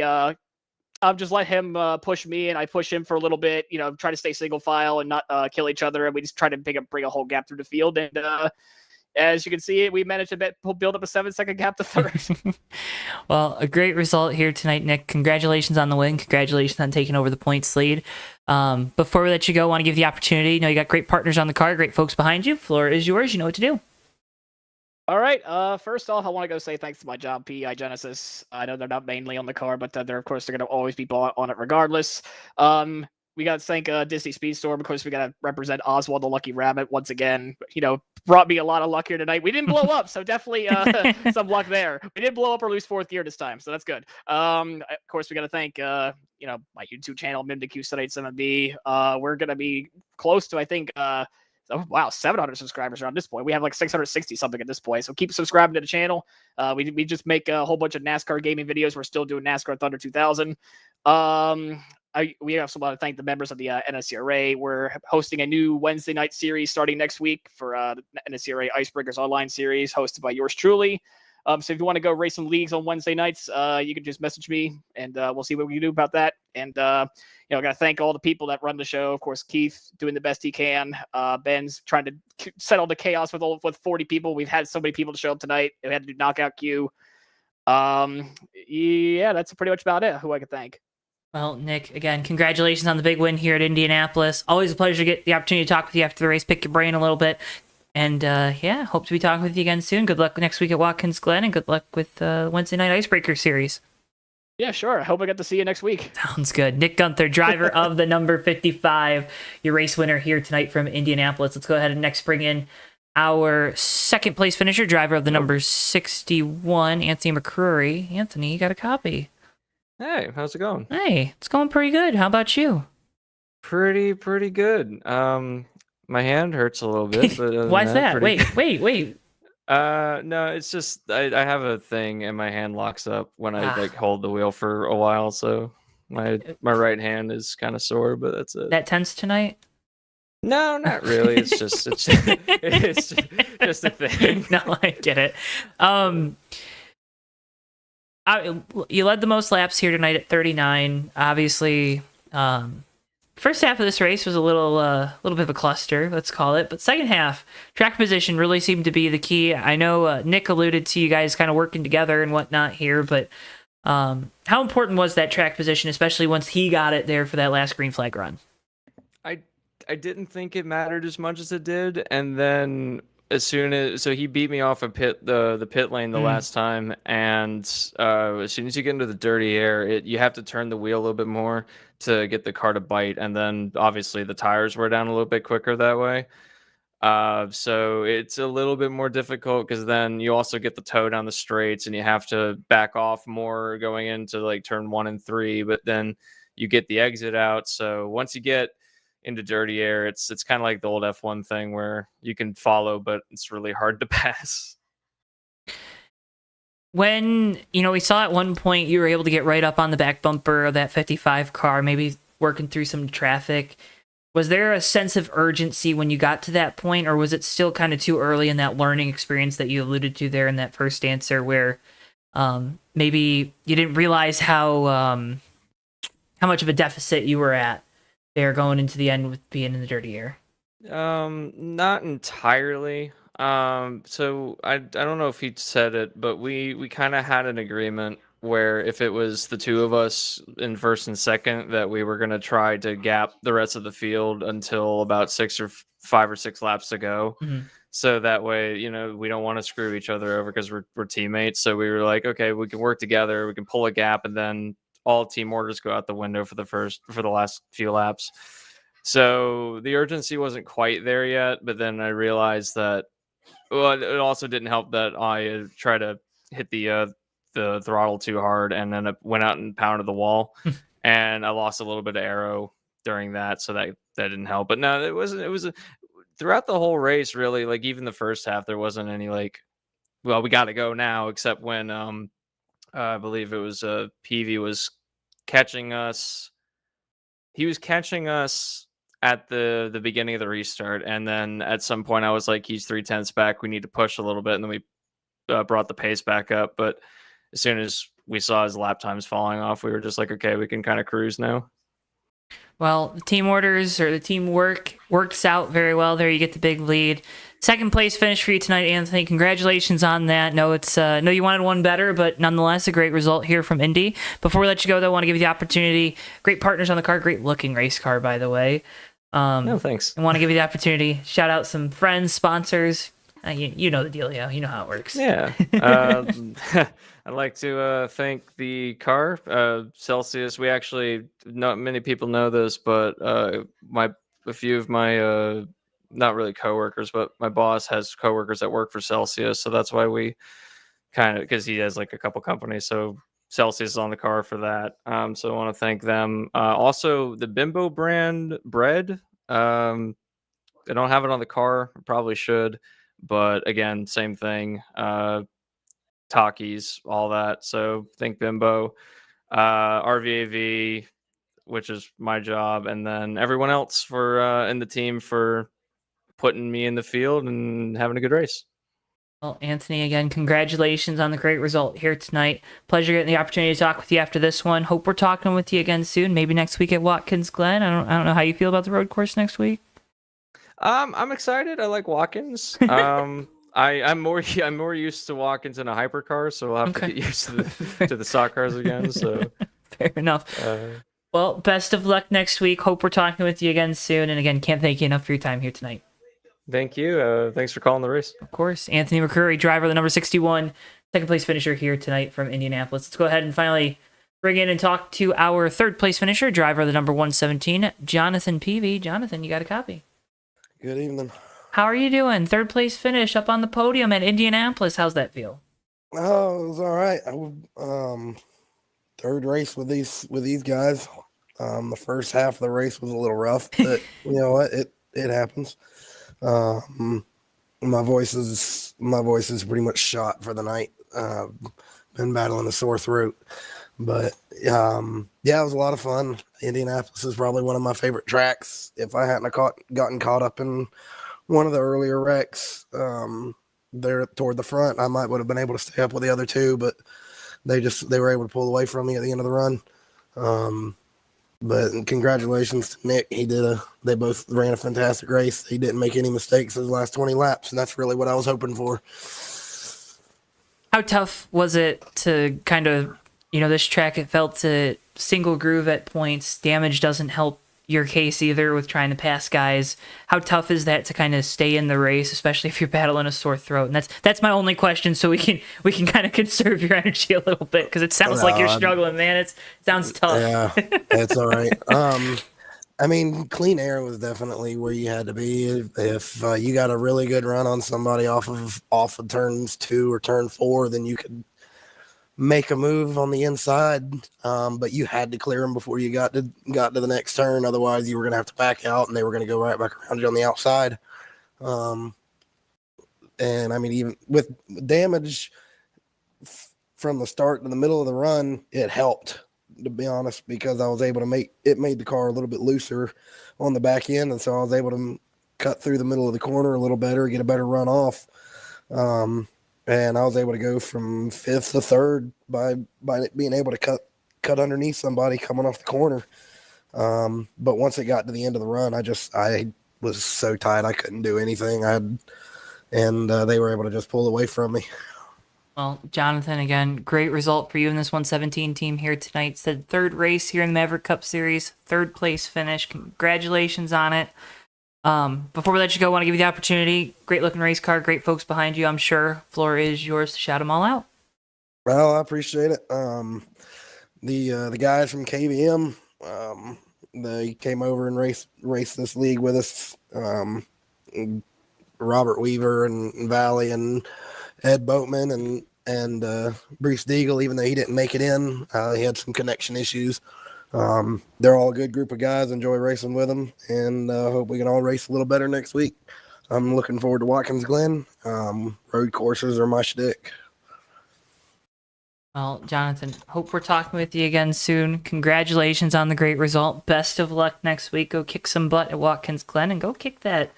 just let him push me, and I push him for a little bit. Try to stay single file and not kill each other, and we just try to bring a whole gap through the field. And as you can see, we managed to build up a 7-second gap to third. Well, a great result here tonight, Nick. Congratulations on the win. Congratulations on taking over the points lead. Before we let you go, I want to give you the opportunity. You know, you got great partners on the car, great folks behind you. Floor is yours. You know what to do. All right. First off, I want to go say thanks to my job, PEI Genesis. I know they're not mainly on the car, but they're of course they're going to always be on it regardless. We got to thank Disney Speedstorm. Of course, we got to represent Oswald the Lucky Rabbit once again. You know, brought me a lot of luck here tonight. We didn't blow up, so definitely some luck there. We didn't blow up or lose fourth gear this time, so that's good. Of course, we got to thank my YouTube channel, MimDQ787B. We're going to be close to, I think, 700 subscribers around this point. We have like 660 something at this point. So keep subscribing to the channel. We just make a whole bunch of NASCAR gaming videos. We're still doing NASCAR Thunder 2000. We also want to thank the members of the NSCRA. We're hosting a new Wednesday night series starting next week for the NSCRA Icebreakers Online series hosted by yours truly. So if you want to go race some leagues on Wednesday nights, you can just message me and we'll see what we can do about that. And, I got to thank all the people that run the show. Of course, Keith doing the best he can. Ben's trying to settle the chaos with 40 people. We've had so many people to show up tonight. We had to do knockout queue. Yeah, that's pretty much about it. Who I could thank. Well, Nick, again, congratulations on the big win here at Indianapolis. Always a pleasure to get the opportunity to talk with you after the race, pick your brain a little bit. And, hope to be talking with you again soon. Good luck next week at Watkins Glen, and good luck with Wednesday Night Icebreaker Series. Yeah, sure. I hope I get to see you next week. Sounds good. Nick Gunther, driver of the number 55, your race winner here tonight from Indianapolis. Let's go ahead and next bring in our second place finisher, driver of the number 61, Anthony McCrory. Anthony, you got a copy. Hey, how's it going? Hey, it's going pretty good. How about you? Pretty good. My hand hurts a little bit, but Why's that? Wait. No, it's just I have a thing and my hand locks up when I hold the wheel for a while, so my right hand is kind of sore, but that's it. That tense tonight? No, not really. It's just it's just a thing. No, I get it. You led the most laps here tonight at 39. Obviously, first half of this race was a little bit of a cluster, let's call it. But second half, track position really seemed to be the key. I know Nick alluded to you guys kind of working together and whatnot here, but how important was that track position, especially once he got it there for that last green flag run? I didn't think it mattered as much as it did, and then so he beat me off of the pit lane the last time, and as soon as you get into the dirty air, you have to turn the wheel a little bit more to get the car to bite, and then obviously the tires wear down a little bit quicker that way. So it's a little bit more difficult because then you also get the toe down the straights, and you have to back off more going into like turn 1 and 3, but then you get the exit out. So once you get into dirty air, it's kind of like the old F1 thing where you can follow, but it's really hard to pass. When, we saw at one point you were able to get right up on the back bumper of that 55 car, maybe working through some traffic. Was there a sense of urgency when you got to that point, or was it still kind of too early in that learning experience that you alluded to there in that first answer where maybe you didn't realize how much of a deficit you were at there going into the end with being in the dirty air? Not entirely. So I don't know if he said it, but we kind of had an agreement where if it was the two of us in first and second, that we were going to try to gap the rest of the field until about 5 or 6 laps to go. Mm-hmm. So that way, we don't want to screw each other over because we're teammates. So we were like, okay, we can work together, we can pull a gap, and then all team orders go out the window for the last few laps. So the urgency wasn't quite there yet, but then I realized that, well, it also didn't help that I tried to hit the throttle too hard and then it went out and pounded the wall, and I lost a little bit of aero during that, so that didn't help. But no, it was throughout the whole race, really, like even the first half, there wasn't any like, well, we got to go now, except when I believe it was Peavy was catching us. He was catching us at the beginning of the restart, and then at some point I was like, he's 3/10 back, we need to push a little bit, and then we brought the pace back up. But as soon as we saw his lap times falling off, we were just like, okay, we can kind of cruise now. Well, the team orders or the teamwork works out very well there. You get the big lead. Second place finish for you tonight, Anthony. Congratulations on that. No, no, you wanted one better, but nonetheless, a great result here from Indy. Before we let you go, though, I want to give you the opportunity. Great partners on the car. Great looking race car, by the way. No, thanks. I want to give you the opportunity. Shout out some friends, sponsors. You know the deal, yeah. You know how it works. Yeah. I'd like to thank the car, Celsius. We actually, not many people know this, but a few of my, not really coworkers, but my boss has coworkers that work for Celsius. So that's why we because he has like a couple companies. So Celsius is on the car for that. So I want to thank them. Also, the Bimbo brand bread. I don't have it on the car. I probably should. But again, same thing. Takis, all that. So think Bimbo, RVAV, which is my job, and then everyone else for in the team for putting me in the field and having a good race. Well, Anthony, again, congratulations on the great result here tonight. Pleasure getting the opportunity to talk with you after this one. Hope we're talking with you again soon. Maybe next week at Watkins Glen. I don't know how you feel about the road course next week. I'm excited. I like Watkins. I'm more used to Watkins in a hypercar, so I'll have to get used to the stock cars again. So fair enough. Well, best of luck next week. Hope we're talking with you again soon. And again, can't thank you enough for your time here tonight. Thank you. Thanks for calling the race. Of course, Anthony McCurry, driver of the number 61, second place finisher here tonight from Indianapolis. Let's go ahead and finally bring in and talk to our third place finisher, driver of the number 117, Jonathan Peavy. Jonathan, you got a copy. Good evening. How are you doing? Third place finish up on the podium at Indianapolis. How's that feel? Oh, it was all right. Third race with these guys. The first half of the race was a little rough, but you know what? It happens. My voice is pretty much shot for the night. Been battling a sore throat, but yeah, it was a lot of fun. Indianapolis is probably one of my favorite tracks. If I hadn't gotten caught up in one of the earlier wrecks there toward the front, I might would have been able to stay up with the other two, but they were able to pull away from me at the end of the run. But congratulations to Nick. They both ran a fantastic race. He didn't make any mistakes his last 20 laps, and that's really what I was hoping for. How tough was it to kind of, this track, it felt a single groove at points. Damage doesn't help your case either with trying to pass guys. How tough is that to kind of stay in the race, especially if you're battling a sore throat? And that's my only question, so we can kind of conserve your energy a little bit, because it sounds like you're struggling, man. It sounds tough. Yeah, it's all right. I mean, clean air was definitely where you had to be. If you got a really good run on somebody off of turns 2 or turn 4, then you could make a move on the inside, but you had to clear them before you got to the next turn. Otherwise, you were going to have to back out, and they were going to go right back around you on the outside. And I mean, even with damage from the start to the middle of the run, it helped, to be honest, because I was able to made the car a little bit looser on the back end, and so I was able to cut through the middle of the corner a little better, get a better run off. And I was able to go from 5th to 3rd by being able to cut underneath somebody coming off the corner. But once it got to the end of the run, I was so tight I couldn't do anything. And they were able to just pull away from me. Well, Jonathan, again, great result for you in this 117 team here tonight. Said third race here in the Maverick Cup Series, third place finish. Congratulations on it. Before we let you go, I want to give you the opportunity. Great looking race car, great folks behind you. I'm sure floor is yours to shout them all out. Well, I appreciate it. The guys from KVM, they came over and raced this league with us. Robert Weaver and Valley and Ed Boatman and Bruce Deagle, even though he didn't make it in, he had some connection issues. They're all a good group of guys. Enjoy racing with them, and hope we can all race a little better next week. I'm looking forward to Watkins Glen. Road courses are my shtick. Well, Jonathan, hope we're talking with you again soon. Congratulations on the great result. Best of luck next week. Go kick some butt at Watkins Glen, and go kick that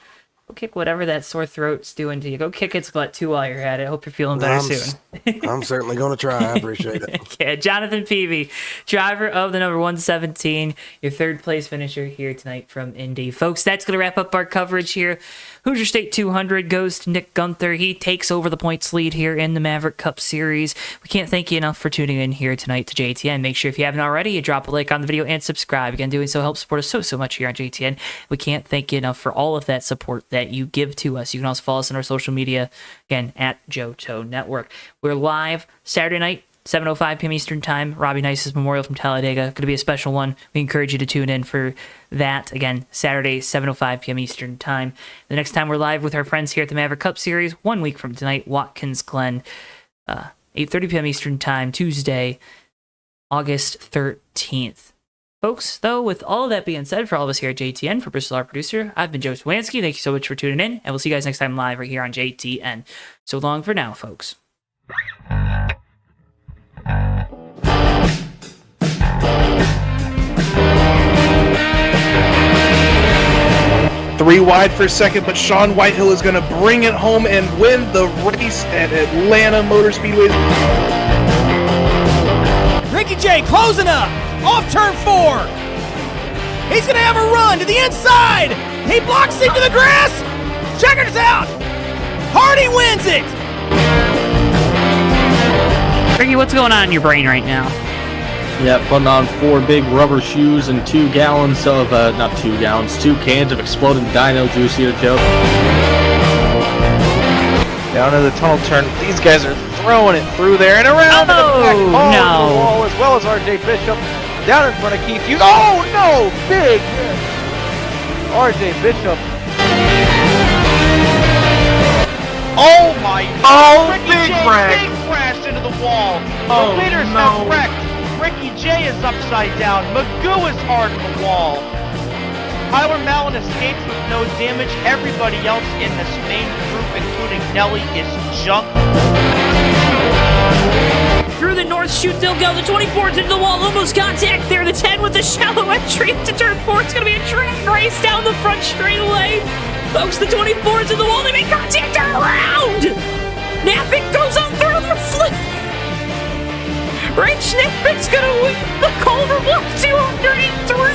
Go kick whatever that sore throat's doing to you. Go kick its butt too while you're at it. I hope you're feeling better soon. I'm certainly going to try. I appreciate it. Yeah, Jonathan Peavy, driver of the number 117, your third place finisher here tonight from Indy. Folks, that's going to wrap up our coverage here. Hoosier State 200 goes to Nick Gunther. He takes over the points lead here in the Maverick Cup Series. We can't thank you enough for tuning in here tonight to JTN. Make sure if you haven't already, you drop a like on the video and subscribe. Again, doing so helps support us so much here on JTN. We can't thank you enough for all of that support that you give to us. You can also follow us on our social media, again, at JoeTowNetwork. We're live Saturday night, 7:05 p.m. Eastern Time. Robbie Nice's Memorial from Talladega. Going to be a special one. We encourage you to tune in for that. Again, Saturday, 7:05 p.m. Eastern Time. The next time we're live with our friends here at the Maverick Cup Series, 1 week from tonight, Watkins Glen, 8:30 p.m. Eastern Time, Tuesday, August 13th. Folks, though, with all of that being said, for all of us here at JTN, for Bristol, our producer, I've been Joe Swansky. Thank you so much for tuning in, and we'll see you guys next time live right here on JTN. So long for now, folks. 3 wide for second, but Sean Whitehill is going to bring it home and win the race at Atlanta Motor Speedway. Ricky J closing up off turn 4. He's going to have a run to the inside. He blocks into the grass. Checkers out. Hardy wins it. Ricky, what's going on in your brain right now? Yeah, putting on 4 big rubber shoes and 2 gallons of, not 2 gallons, 2 cans of exploding dino juice here, Joe. Down to the tunnel turn. These guys are throwing it through there and around to the back of the wall, as well as RJ Bishop. Down in front of Keith Hughes. Oh, no! Big hit. RJ Bishop. Oh, my. Oh, Ricky big J, wreck. big crash into the wall. Oh, The leaders no. have wrecked. Ricky J is upside down. Magoo is hard on the wall. Tyler Mallon escapes with no damage. Everybody else in this main group, including Nelly, is junk. Through the north chute they'll go. The 24's into the wall. Almost contact there. The 10 with the shallow entry into turn 4. It's going to be a drag race down the front straightaway. Folks, the 24's in the wall. They make contact. Turn around. Napick goes on through the flip. Rich Napick's going to win the Culver Block 203.